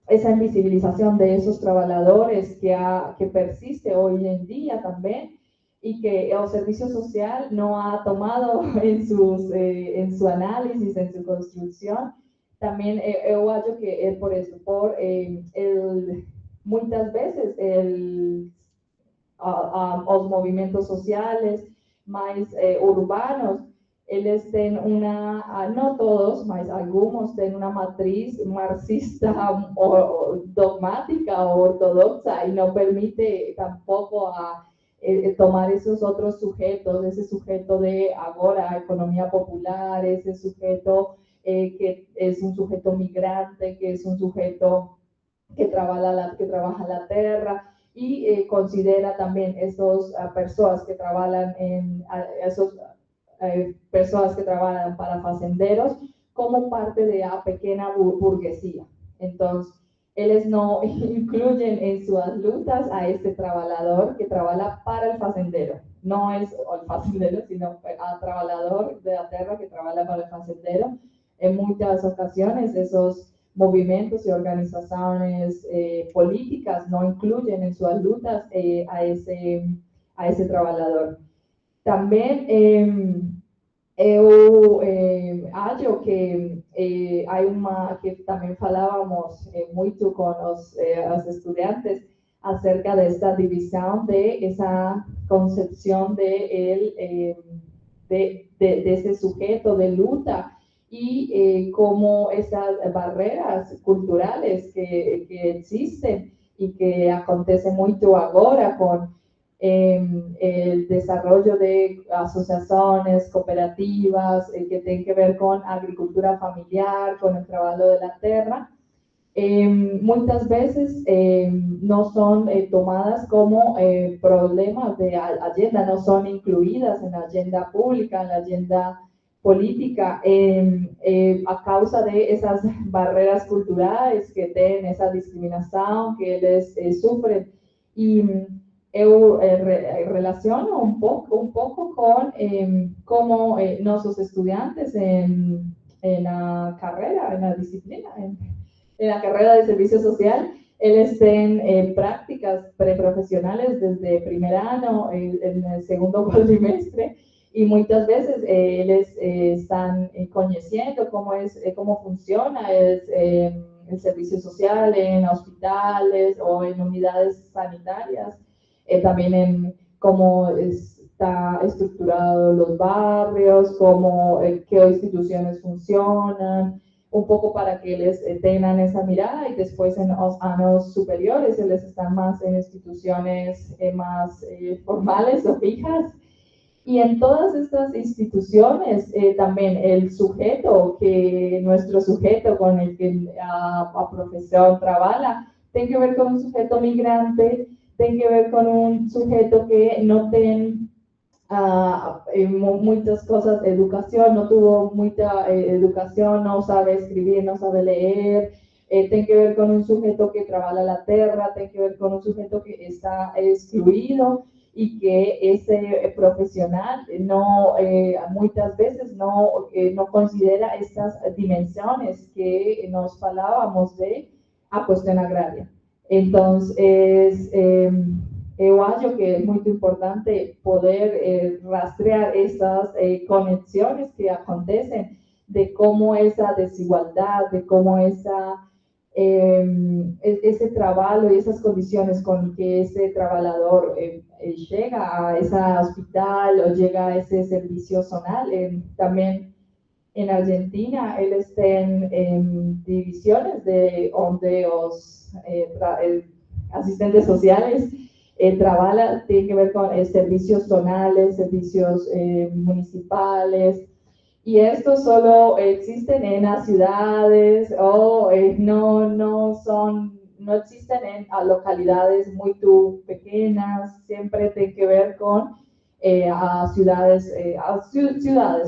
esa invisibilización de esos trabajadores que persiste hoy en día también, y que el servicio social no ha tomado en su análisis, en su construcción. También yo creo que es por eso, muchas veces los movimientos sociales más urbanos, ellos tienen no todos, mas algunos tienen una matriz marxista o dogmática o ortodoxa, y no permite tampoco tomar esos otros sujetos, ese sujeto de ahora economía popular, ese sujeto que es un sujeto migrante, que es un sujeto que trabaja la tierra, y considera también esas personas que trabajan personas que trabajan para facenderos como parte de la pequeña burguesía. Entonces, ellos no incluyen en sus luchas a este trabajador que trabaja para el facendero. No es el facendero, sino al trabajador de la tierra que trabaja para el facendero. En muchas ocasiones, esos movimientos y organizaciones políticas no incluyen en sus luchas a ese trabajador. También eu acho que que también hablábamos mucho con los estudiantes acerca de esta división, de esa concepción de ese sujeto de lucha, y cómo esas barreras culturales que existen y que acontecen mucho ahora con el desarrollo de asociaciones, cooperativas, que tienen que ver con agricultura familiar, con el trabajo de la tierra, muchas veces no son tomadas como problemas de agenda, no son incluidas en la agenda pública, en la agenda política, a causa de esas barreras culturales que tienen, esa discriminación que ellos sufren. Y yo relaciono un poco con cómo nuestros estudiantes en la carrera, en la disciplina, en la carrera de servicio social, ellos tienen prácticas preprofesionales desde primer año, en el segundo cuatrimestre, y muchas veces ellos están conociendo cómo funciona el servicio social en hospitales o en unidades sanitarias, también en cómo está estructurado los barrios, qué instituciones funcionan, un poco para que les tengan esa mirada, y después en los años superiores ellos están más en instituciones más formales o fijas. Y en todas estas instituciones también el sujeto, nuestro sujeto con el que la profesión trabaja, tiene que ver con un sujeto migrante, tiene que ver con un sujeto que no tiene muchas cosas, educación, no tuvo mucha educación, no sabe escribir, no sabe leer, tiene que ver con un sujeto que trabaja la tierra, tiene que ver con un sujeto que está excluido, y que ese profesional muchas veces no considera estas dimensiones que nos hablábamos de a cuestión agraria. Entonces, yo creo que es muy importante poder rastrear esas conexiones que acontecen, de cómo esa desigualdad, de cómo ese trabajo y esas condiciones con que ese trabajador llega a ese hospital o llega a ese servicio zonal, también en Argentina, eles têm divisões onde os assistentes sociais trabalham, tem que ver com serviços zonales, serviços municipales, y estos solo existen en las ciudades o no existen en localidades muy pequeñas, siempre tiene que ver con ciudades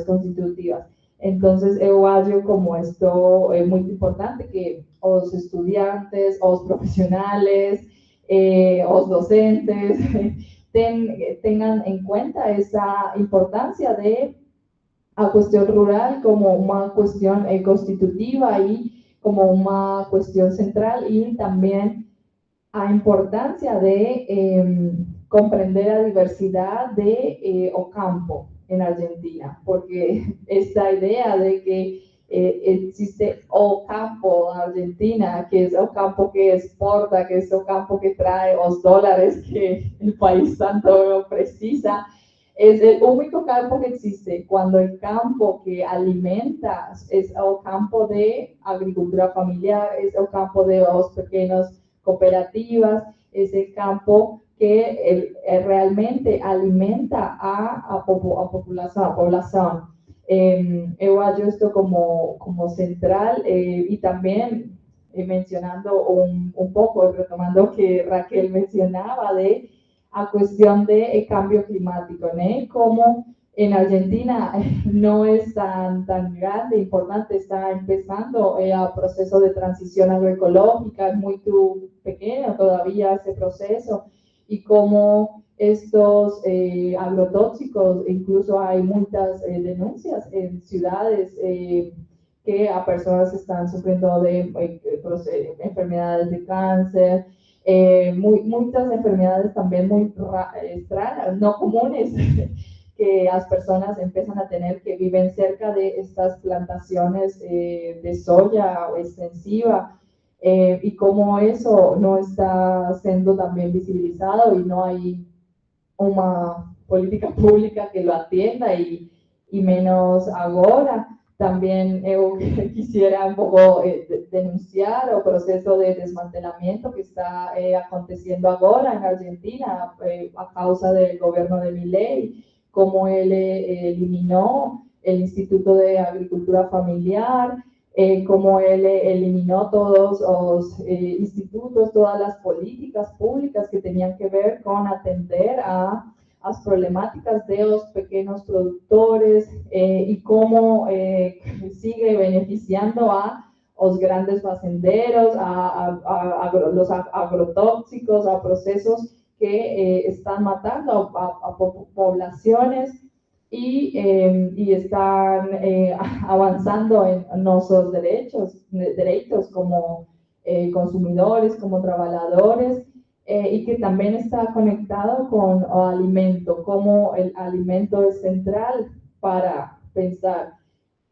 constitutivas. Entonces, eu acho como esto es muy importante que los estudiantes, los profesionales, los docentes tengan en cuenta esa importancia de a cuestión rural como una cuestión constitutiva y como una cuestión central, y también a importancia de comprender la diversidad de Ocampo en Argentina, porque esta idea de que existe Ocampo en Argentina, que es Ocampo que exporta, que es Ocampo que trae los dólares que el país tanto precisa, es el único campo que existe, cuando el campo que alimenta es el campo de agricultura familiar, es el campo de los pequeños cooperativas, es el campo que realmente alimenta a población. Eu acho esto como central, y también mencionando un poco, retomando que Raquel mencionaba de a cuestión de cambio climático, ¿no? Como en Argentina no es tan grande, importante, está empezando el proceso de transición agroecológica, es muy pequeño todavía ese proceso, y como estos agrotóxicos, incluso hay muchas denuncias en ciudades que a personas están sufriendo de enfermedades de cáncer, muchas enfermedades también muy extrañas, no comunes, que las personas empiezan a tener que viven cerca de estas plantaciones de soya extensiva, y como eso no está siendo también visibilizado y no hay una política pública que lo atienda, y menos ahora. También quisiera un poco denunciar el proceso de desmantelamiento que está aconteciendo ahora en Argentina a causa del gobierno de Milei, como él eliminó el Instituto de Agricultura Familiar, como él eliminó todos los institutos, todas las políticas públicas que tenían que ver con atender a las problemáticas de los pequeños productores, y cómo sigue beneficiando a los grandes facenderos, a los agrotóxicos, a procesos que están matando a poblaciones y están avanzando en nuestros derechos como consumidores, como trabajadores, y que también está conectado con el alimento, como el alimento es central para pensar.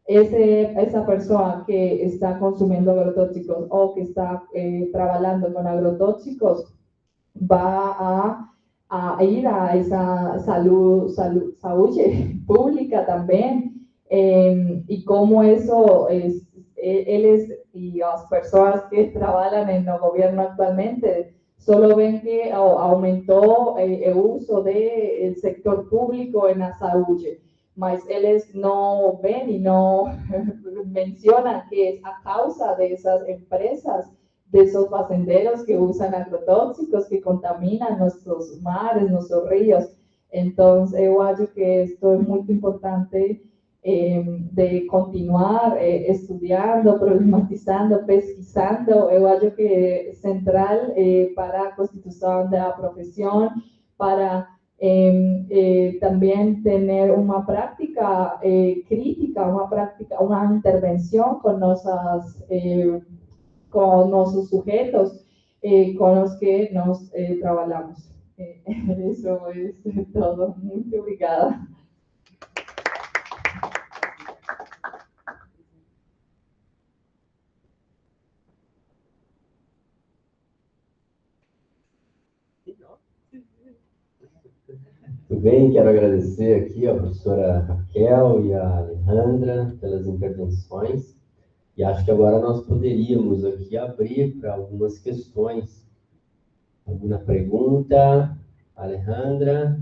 Esa persona que está consumiendo agrotóxicos o que está trabajando con agrotóxicos va a ir a esa salud pública también, y cómo eso y las personas que trabajan en el gobierno actualmente solo ven que aumentó el uso del sector público en la salud, mas ellos no ven y no mencionan que es a causa de esas empresas, de esos facenderos que usan agrotóxicos, que contaminan nuestros mares, nuestros ríos. Entonces, yo creo que esto es muy importante de continuar estudiando, problematizando, pesquisando. Yo creo que es central para la constitución de la profesión, para también tener una práctica crítica, una intervención con nuestros sujetos con los que nos trabajamos. Eso es todo. Muy obrigada. Tudo bem, quero agradecer aqui a professora Raquel e a Alejandra pelas intervenções. E acho que agora nós poderíamos aqui abrir para algumas questões. Alguma pergunta, Alejandra?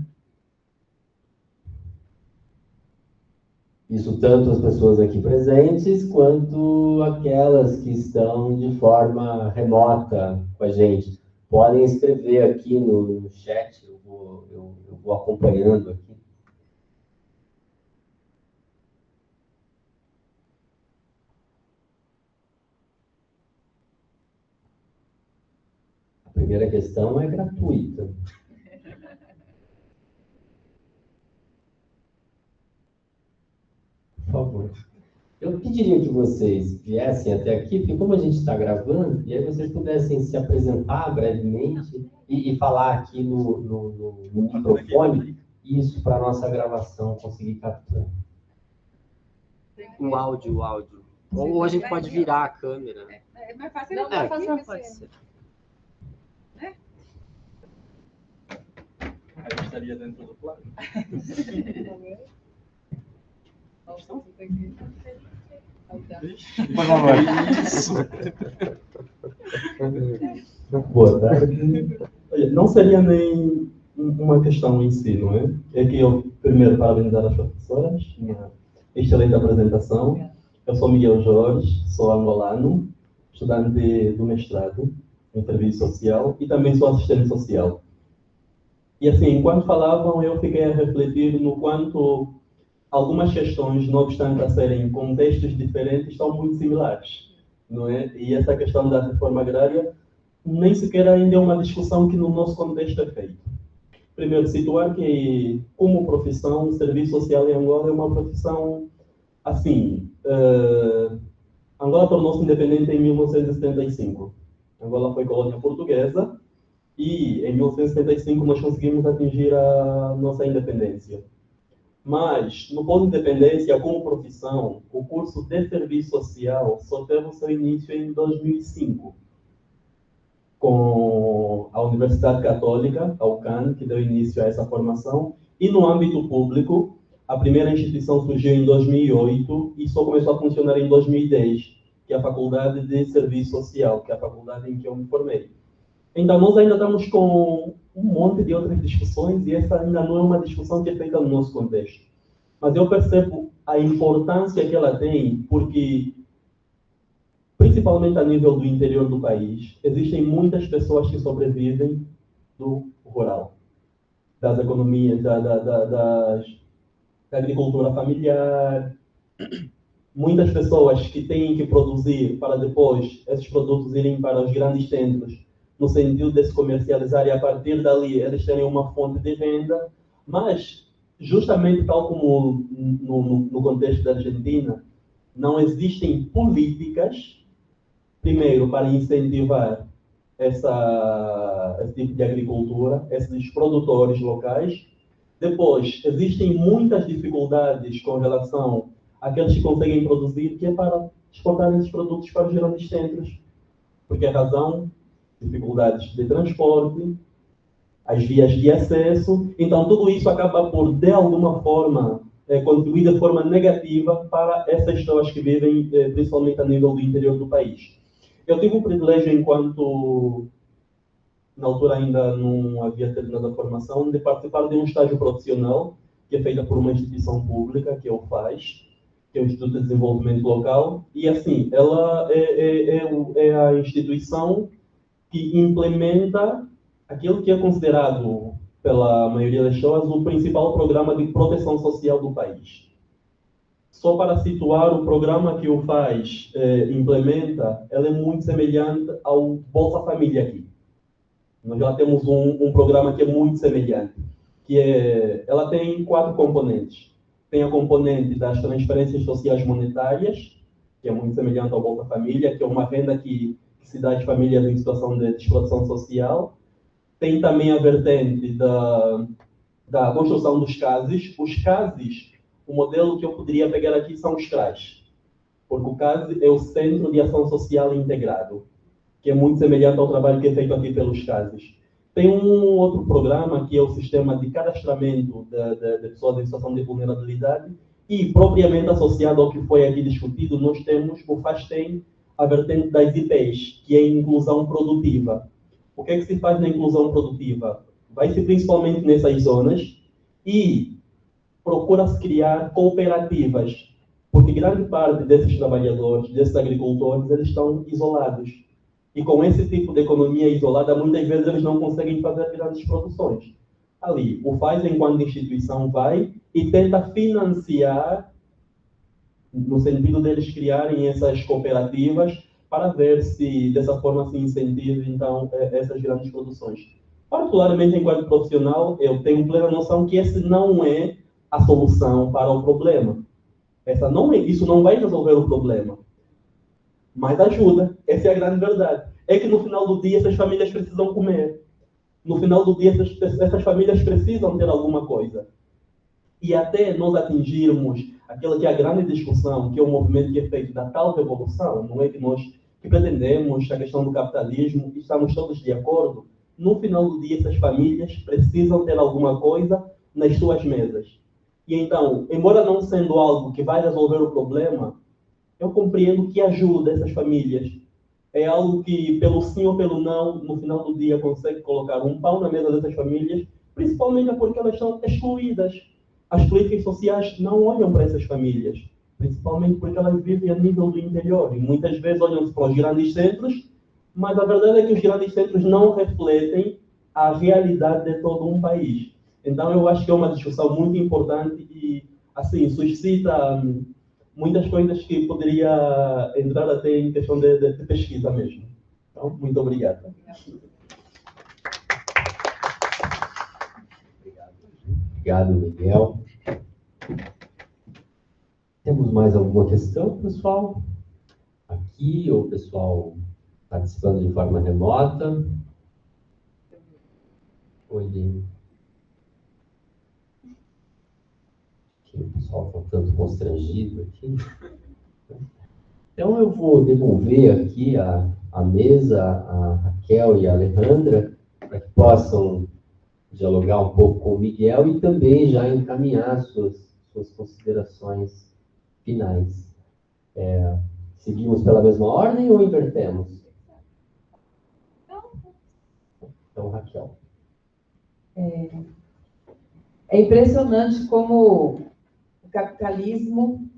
Isso tanto as pessoas aqui presentes, quanto aquelas que estão de forma remota com a gente. Podem escrever aqui no chat, eu vou acompanhando aqui. A primeira questão é gratuita. Por favor. Eu pediria que vocês viessem até aqui, porque como a gente está gravando, e aí vocês pudessem se apresentar brevemente e falar aqui no microfone, isso para a nossa gravação conseguir capturar. O áudio. Ou a gente pode virar a câmera. É mais fácil. Não, vai fazer Pode ser. Aí estaria dentro do plano. Por favor. Isso. Boa tarde. Olha, não seria nem uma questão em si, não é? É que eu, primeiro, parabenizar as professoras, uma excelente apresentação. Eu sou Miguel Jorge, sou angolano, estudante do mestrado em serviço social e também sou assistente social. E assim, enquanto falavam, eu fiquei a refletir no quanto algumas questões, não obstante a serem em contextos diferentes, são muito similares, não é? E essa questão da reforma agrária nem sequer ainda é uma discussão que no nosso contexto é feita. Primeiro, situar que, como profissão, o serviço social em Angola é uma profissão, assim, Angola tornou-se independente em 1975. Angola foi colônia portuguesa e, em 1975, nós conseguimos atingir a nossa independência. Mas, no pós-independência, como profissão, o curso de serviço social só teve o seu início em 2005, com a Universidade Católica, a UCAN, que deu início a essa formação, e no âmbito público, a primeira instituição surgiu em 2008 e só começou a funcionar em 2010, que é a Faculdade de Serviço Social, que é a faculdade em que eu me formei. Então, nós ainda estamos com um monte de outras discussões e essa ainda não é uma discussão que é feita no nosso contexto. Mas eu percebo a importância que ela tem porque, principalmente a nível do interior do país, existem muitas pessoas que sobrevivem do rural, das economias, da agricultura familiar. Muitas pessoas que têm que produzir para depois esses produtos irem para os grandes centros, no sentido de se comercializar e a partir dali eles terem uma fonte de renda, mas justamente tal como no contexto da Argentina, não existem políticas, primeiro, para incentivar esse tipo de agricultura, esses produtores locais. Depois, existem muitas dificuldades com relação àqueles que conseguem produzir, que é para exportar esses produtos para os grandes centros. Porque a razão, dificuldades de transporte, as vias de acesso, então tudo isso acaba por, de alguma forma, contribuir de forma negativa para essas pessoas que vivem, principalmente a nível do interior do país. Eu tive o privilégio, enquanto na altura ainda não havia terminado a formação, de participar de um estágio profissional, que é feita por uma instituição pública, que é o FAS, que é o Instituto de Desenvolvimento Local, e assim, ela é a instituição que implementa aquilo que é considerado, pela maioria das pessoas, o principal programa de proteção social do país. Só para situar, o programa que o FAS implementa, ela é muito semelhante ao Bolsa Família aqui. Nós já temos um programa que é muito semelhante, ela tem 4 componentes. Tem a componente das transferências sociais monetárias, que é muito semelhante ao Bolsa Família, que é uma renda que se dá às famílias em situação de exploração social. Tem também a vertente da construção dos CASES. Os CASES, o modelo que eu poderia pegar aqui são os CRAs, porque o CASE é o Centro de Ação Social Integrado, que é muito semelhante ao trabalho que é feito aqui pelos CASES. Tem um outro programa que é o sistema de cadastramento de pessoas em situação de vulnerabilidade e, propriamente associado ao que foi aqui discutido, nós temos o FASTEM, a vertente das IPs, que é a inclusão produtiva. O que é que se faz na inclusão produtiva? Vai-se principalmente nessas zonas e procura-se criar cooperativas, porque grande parte desses trabalhadores, desses agricultores, eles estão isolados. E com esse tipo de economia isolada, muitas vezes eles não conseguem fazer grandes produções. Ali, o FAS, enquanto instituição, vai e tenta financiar, no sentido deles criarem essas cooperativas, para ver se, dessa forma, se incentiva, então, essas grandes produções. Particularmente, enquanto profissional, eu tenho plena noção que esse não é a solução para o problema. Isso não vai resolver o problema. Mas ajuda. Essa é a grande verdade. É que no final do dia essas famílias precisam comer. No final do dia essas famílias precisam ter alguma coisa. E até nós atingirmos aquela que é a grande discussão, que é o movimento que é feito da tal revolução, não é que nós que pretendemos a questão do capitalismo, e estamos todos de acordo, no final do dia essas famílias precisam ter alguma coisa nas suas mesas. E então, embora não sendo algo que vai resolver o problema, eu compreendo que ajuda essas famílias. É algo que, pelo sim ou pelo não, no final do dia consegue colocar um pão na mesa dessas famílias, principalmente porque elas são excluídas. As políticas sociais não olham para essas famílias, principalmente porque elas vivem a nível do interior. E muitas vezes olham-se para os grandes centros, mas a verdade é que os grandes centros não refletem a realidade de todo um país. Então, eu acho que é uma discussão muito importante e, assim, suscita muitas coisas que poderia entrar até em questão de pesquisa mesmo. Então, muito obrigado. Obrigado, Miguel. Temos mais alguma questão, pessoal? Aqui, ou o pessoal participando de forma remota? Oi. O pessoal está um tanto constrangido aqui. Então, eu vou devolver aqui a mesa a Raquel e a Alejandra, para que possam dialogar um pouco com o Miguel e também já encaminhar suas considerações finais. Seguimos pela mesma ordem ou invertemos? Então, Raquel. É impressionante como o capitalismo,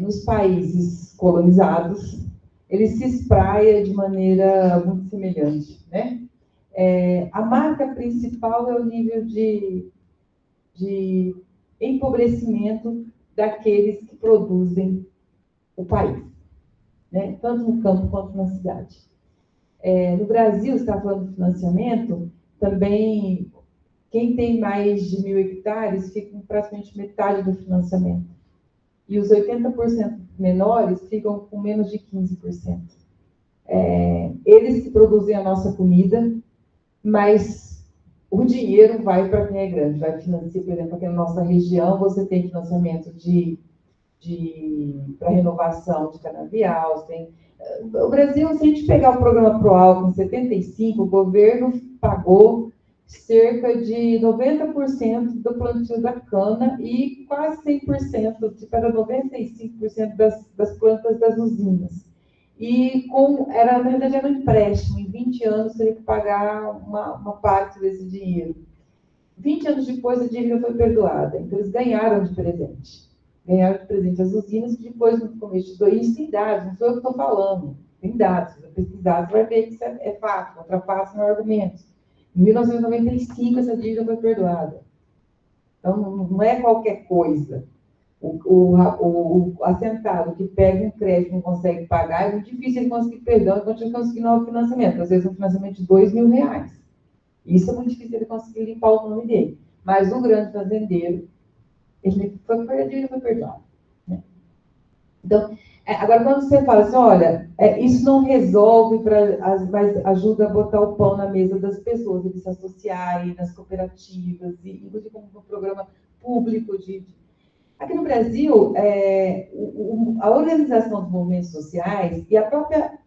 nos países colonizados, ele se espraia de maneira muito semelhante, né? A marca principal é o nível de empobrecimento daqueles que produzem o país, né? Tanto no campo quanto na cidade. No Brasil, você está falando de financiamento, também quem tem mais de 1.000 hectares fica com praticamente metade do financiamento. E os 80% menores ficam com menos de 15%. Eles que produzem a nossa comida, mas o dinheiro vai para quem é grande, vai financiar, por exemplo, aqui na nossa região, você tem financiamento para renovação de canavial. O Brasil, se a gente pegar o programa ProAlco em 75, o governo pagou cerca de 90% do plantio da cana e quase 100%, para 95% das plantas das usinas. E na verdade, era um empréstimo. Em 20 anos, teria que pagar uma parte desse dinheiro. 20 anos depois, a dívida foi perdoada. Então, eles ganharam de presente. Ganharam de presente as usinas, que depois, no começo de 2000, isso tem dados, não sou eu que estou falando. Tem dados. Se você pesquisar, você vai ver que isso é fato. Contra fato não é argumento. Em 1995, essa dívida foi perdoada. Então, não é qualquer coisa. O assentado que pega um crédito e não consegue pagar, é muito difícil ele conseguir perdão e conseguir novo financiamento. Às vezes, um financiamento de R$2.000. Isso é muito difícil ele conseguir limpar o nome dele. Mas o grande fazendeiro, ele foi perdoado. Né? Então, agora, quando você fala assim, olha, isso não resolve, mas ajuda a botar o pão na mesa das pessoas, eles se associarem nas cooperativas, inclusive como um programa público Aqui no Brasil, a organização dos movimentos sociais e a própria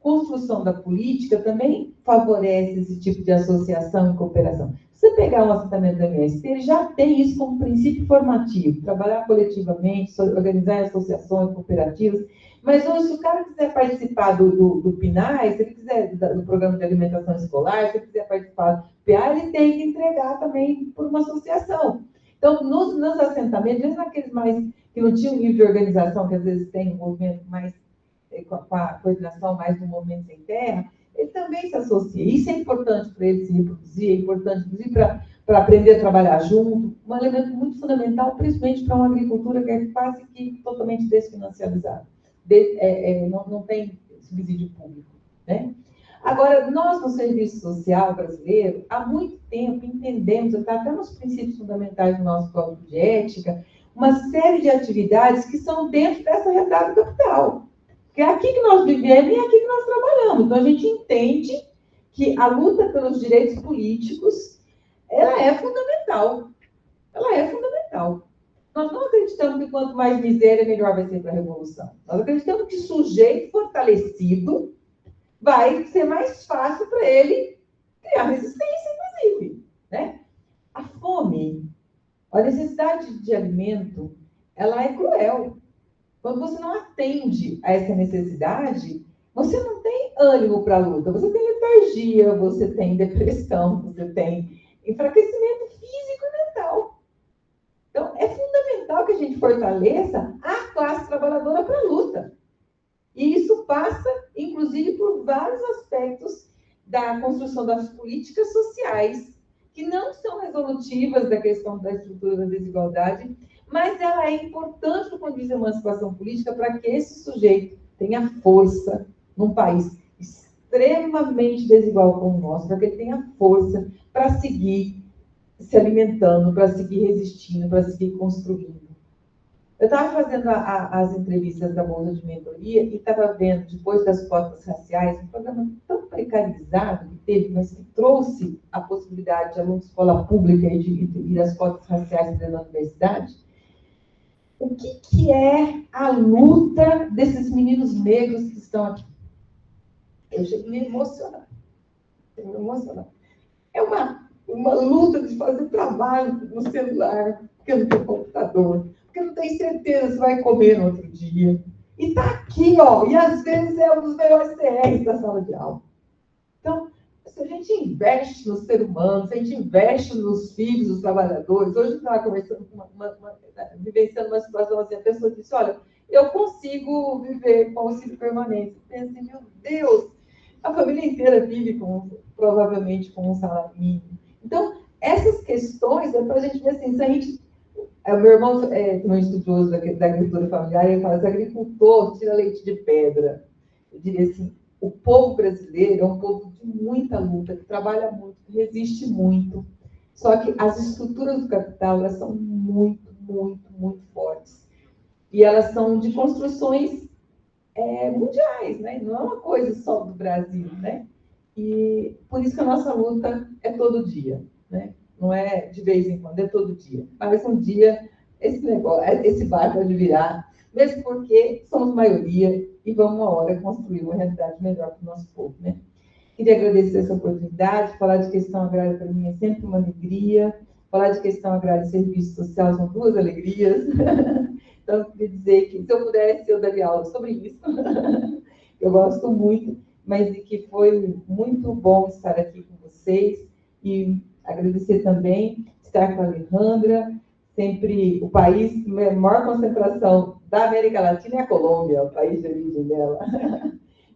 construção da política também favorece esse tipo de associação e cooperação. Se você pegar um assentamento do MST, ele já tem isso como princípio formativo, trabalhar coletivamente, organizar associações, cooperativas, mas hoje, se o cara quiser participar do PNAE, se ele quiser do Programa de Alimentação Escolar, se ele quiser participar do PA, ele tem que entregar também por uma associação. Então, nos assentamentos, mesmo naqueles mais que não tinham nível de organização, que às vezes tem um movimento mais, com a coordenação mais do movimento sem terra, ele também se associa. Isso é importante para ele se reproduzir, é importante, inclusive, para aprender a trabalhar junto. Um elemento muito fundamental, principalmente para uma agricultura que é quase que totalmente desfinancializada. Não tem subsídio público, né? Agora, nós, no Serviço Social Brasileiro, há muito tempo entendemos, está até nos princípios fundamentais do nosso Código de Ética, uma série de atividades que são dentro dessa realidade do capital. Porque é aqui que nós vivemos e é aqui que nós trabalhamos. Então, a gente entende que a luta pelos direitos políticos, ela é fundamental. Ela é fundamental. Nós não acreditamos que quanto mais miséria, melhor vai ser para a revolução. Nós acreditamos que sujeito fortalecido vai ser mais fácil para ele criar resistência, inclusive, né? A fome, a necessidade de alimento, ela é cruel. Quando você não atende a essa necessidade, você não tem ânimo para a luta, você tem letargia, você tem depressão, você tem enfraquecimento físico e mental. Então, é fundamental que a gente fortaleça a classe trabalhadora para a luta. E isso passa, inclusive, por vários aspectos da construção das políticas sociais, que não são resolutivas da questão da estrutura da desigualdade, mas ela é importante do ponto de vista da emancipação política para que esse sujeito tenha força num país extremamente desigual como o nosso, para que ele tenha força para seguir se alimentando, para seguir resistindo, para seguir construindo. Eu estava fazendo as entrevistas da Bolsa de Mentoria e estava vendo, depois das cotas raciais, um programa tão precarizado que teve, mas que trouxe a possibilidade de alunos de escola pública e de as cotas raciais dentro da universidade. O que é a luta desses meninos negros que estão aqui? Eu chego a me emocionar. É uma luta de fazer trabalho no celular, porque eu não tenho computador, porque não tem certeza se vai comer no outro dia. E está aqui, ó, e às vezes é um dos melhores CRs da sala de aula. Então, se a gente investe no ser humano, se a gente investe nos filhos dos trabalhadores, hoje eu estava conversando vivenciando uma situação assim, a pessoa disse, olha, eu consigo viver com auxílio permanente. Eu pensei, meu Deus, a família inteira vive provavelmente com um salário mínimo. Então, essas questões é para a gente ver assim, se a gente... O meu irmão é um estudioso da agricultura familiar, ele fala, se agricultor tira leite de pedra. Eu diria assim, o povo brasileiro é um povo de muita luta, que trabalha muito, que resiste muito. Só que as estruturas do capital, elas são muito, muito, muito fortes. E elas são de construções mundiais, né? Não é uma coisa só do Brasil, né? E por isso que a nossa luta é todo dia, né? Não é de vez em quando, é todo dia. Mas um dia esse barco vai virar, mesmo porque somos maioria e vamos uma hora construir uma realidade melhor para o nosso povo, né? Queria agradecer essa oportunidade. Falar de questão agrária para mim é sempre uma alegria. Falar de questão agrária e serviço social são duas alegrias. Então, eu queria dizer que, se eu pudesse, eu daria aula sobre isso. Eu gosto muito, mas que foi muito bom estar aqui com vocês. E agradecer também estar com a Alejandra. Sempre o país com a maior concentração da América Latina é a Colômbia, o país de origem dela.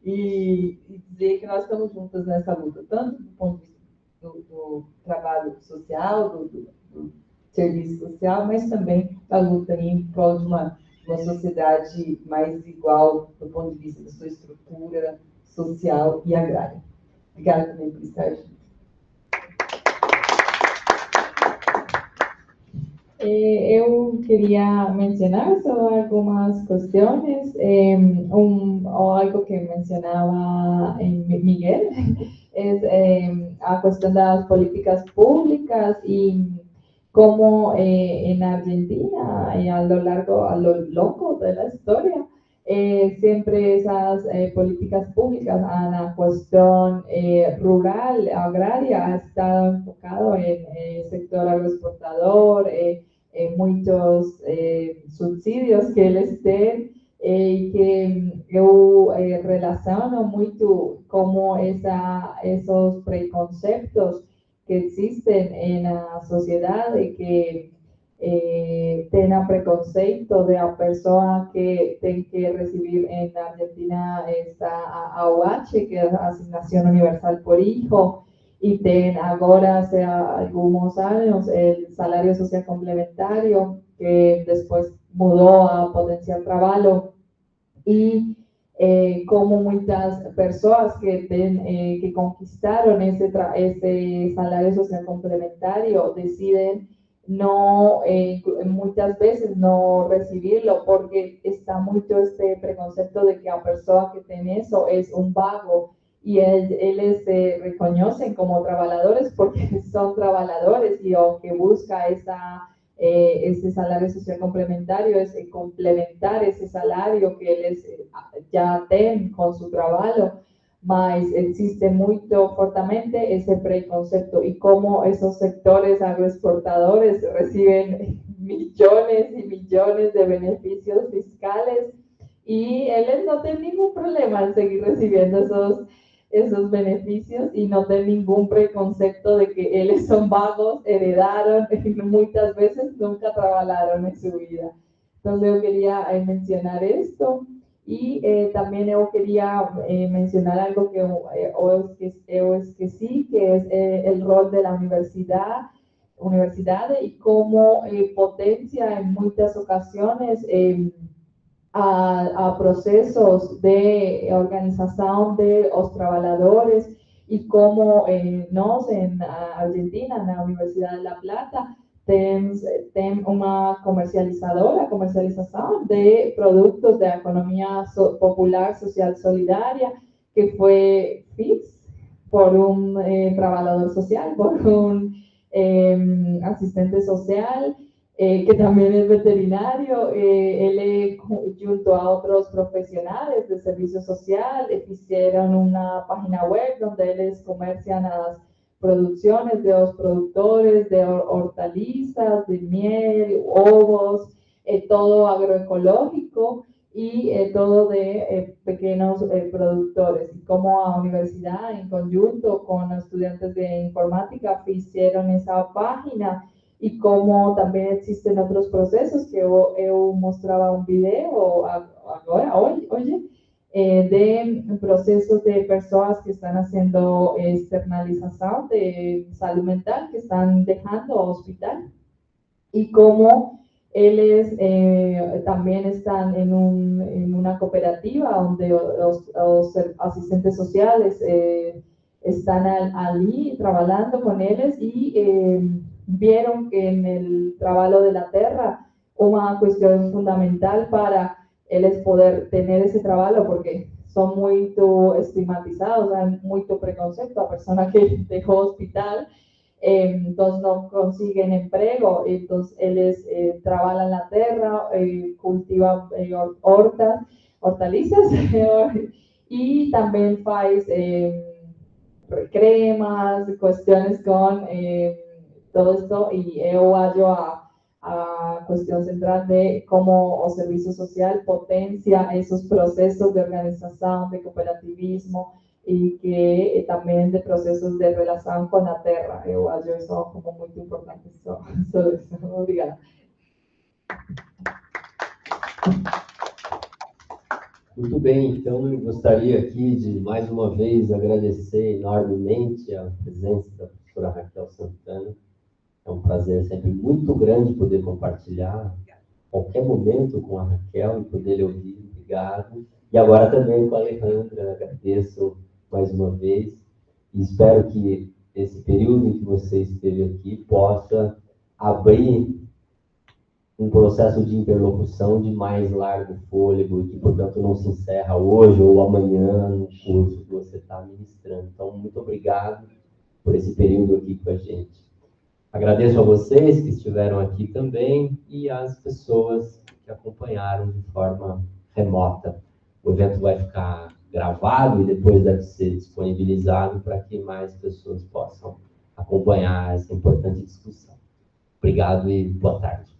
E dizer que nós estamos juntas nessa luta, tanto do ponto de vista do trabalho social, do serviço social, mas também da luta em prol de uma sociedade mais igual do ponto de vista da sua estrutura social e agrária. Obrigada também por estar aqui. Eu queria mencionar só algumas questões, algo que mencionaba Miguel, es a cuestión de las políticas públicas y cómo en Argentina, a lo largo de la historia, siempre esas políticas públicas a la cuestión rural, agraria, ha estado enfocado en el sector agroexportador, muchos subsidios que eles têm, que eu relaciono muito como esos preconceptos que existen en la sociedad y que tenha preconceito de a pessoa que tem que recibir en Argentina esta AUH, que es Asignación Universal por Hijo, y tem agora, hace algunos años, el Salario Social Complementario, que después mudó a Potencial Trabalho, y como muchas personas que conquistaron ese salario social complementario deciden no, muchas veces no recibirlo porque está mucho este preconcepto de que la persona que tiene eso es un vago y ellos se reconocen como trabajadores porque son trabajadores y o que busca ese salario social complementario es complementar ese salario que ellos ya tienen con su trabajo, mas existe muy fuertemente ese preconcepto y cómo esos sectores agroexportadores reciben millones y millones de beneficios fiscales y ellos no tienen ningún problema en seguir recibiendo esos beneficios y no tienen ningún preconcepto de que ellos son vagos, heredaron, muchas veces nunca trabajaron en su vida. Entonces yo quería mencionar esto. Y también yo quería mencionar algo que yo esquecí, que es el rol de la universidad y cómo potencia en muchas ocasiones a procesos de organización de los trabajadores y cómo nos en Argentina, en la Universidad de La Plata, tenemos una comercialización de productos de economía popular, social, solidaria, que fue FIX por un trabajador social, por un asistente social, que también es veterinario. Él junto a otros profesionales de servicio social hicieron una página web donde ellos comercian las producciones de los productores de hortalizas, de miel, ovos, todo agroecológico y todo de pequeños productores. Y como la universidad en conjunto con estudiantes de informática hicieron esa página y como también existen otros procesos que yo mostraba un video ahora, hoy, de procesos de personas que están haciendo externalización de salud mental, que están dejando hospital, y cómo ellos también están en una cooperativa donde los asistentes sociales están allí trabajando con ellos y vieron que en el trabajo de la tierra una cuestión fundamental para ellos poder tener ese trabajo, porque son muy estigmatizados, hay mucho preconcepto a personas que dejó hospital, entonces no consiguen empleo, entonces ellos trabajan la tierra, cultivan hortalizas y también hacen cremas, cuestiones con todo esto, y yo hallo a cuestión central de cómo el servicio social potencia esos procesos de organización, de cooperativismo y que también de procesos de relación con la tierra. Yo hallo eso como muy importante. Obrigada. Muito bem, então eu gostaria aqui de mais uma vez agradecer enormemente a presença da professora Raquel Santana. É um prazer sempre muito grande poder compartilhar qualquer momento com a Raquel e poder lhe ouvir. Obrigado. E agora também com a Alejandra, agradeço mais uma vez e espero que esse período em que você esteve aqui possa abrir um processo de interlocução de mais largo fôlego e que, portanto, não se encerra hoje ou amanhã no curso que você está ministrando. Então, muito obrigado por esse período aqui com a gente. Agradeço a vocês que estiveram aqui também e às pessoas que acompanharam de forma remota. O evento vai ficar gravado e depois deve ser disponibilizado para que mais pessoas possam acompanhar essa importante discussão. Obrigado e boa tarde.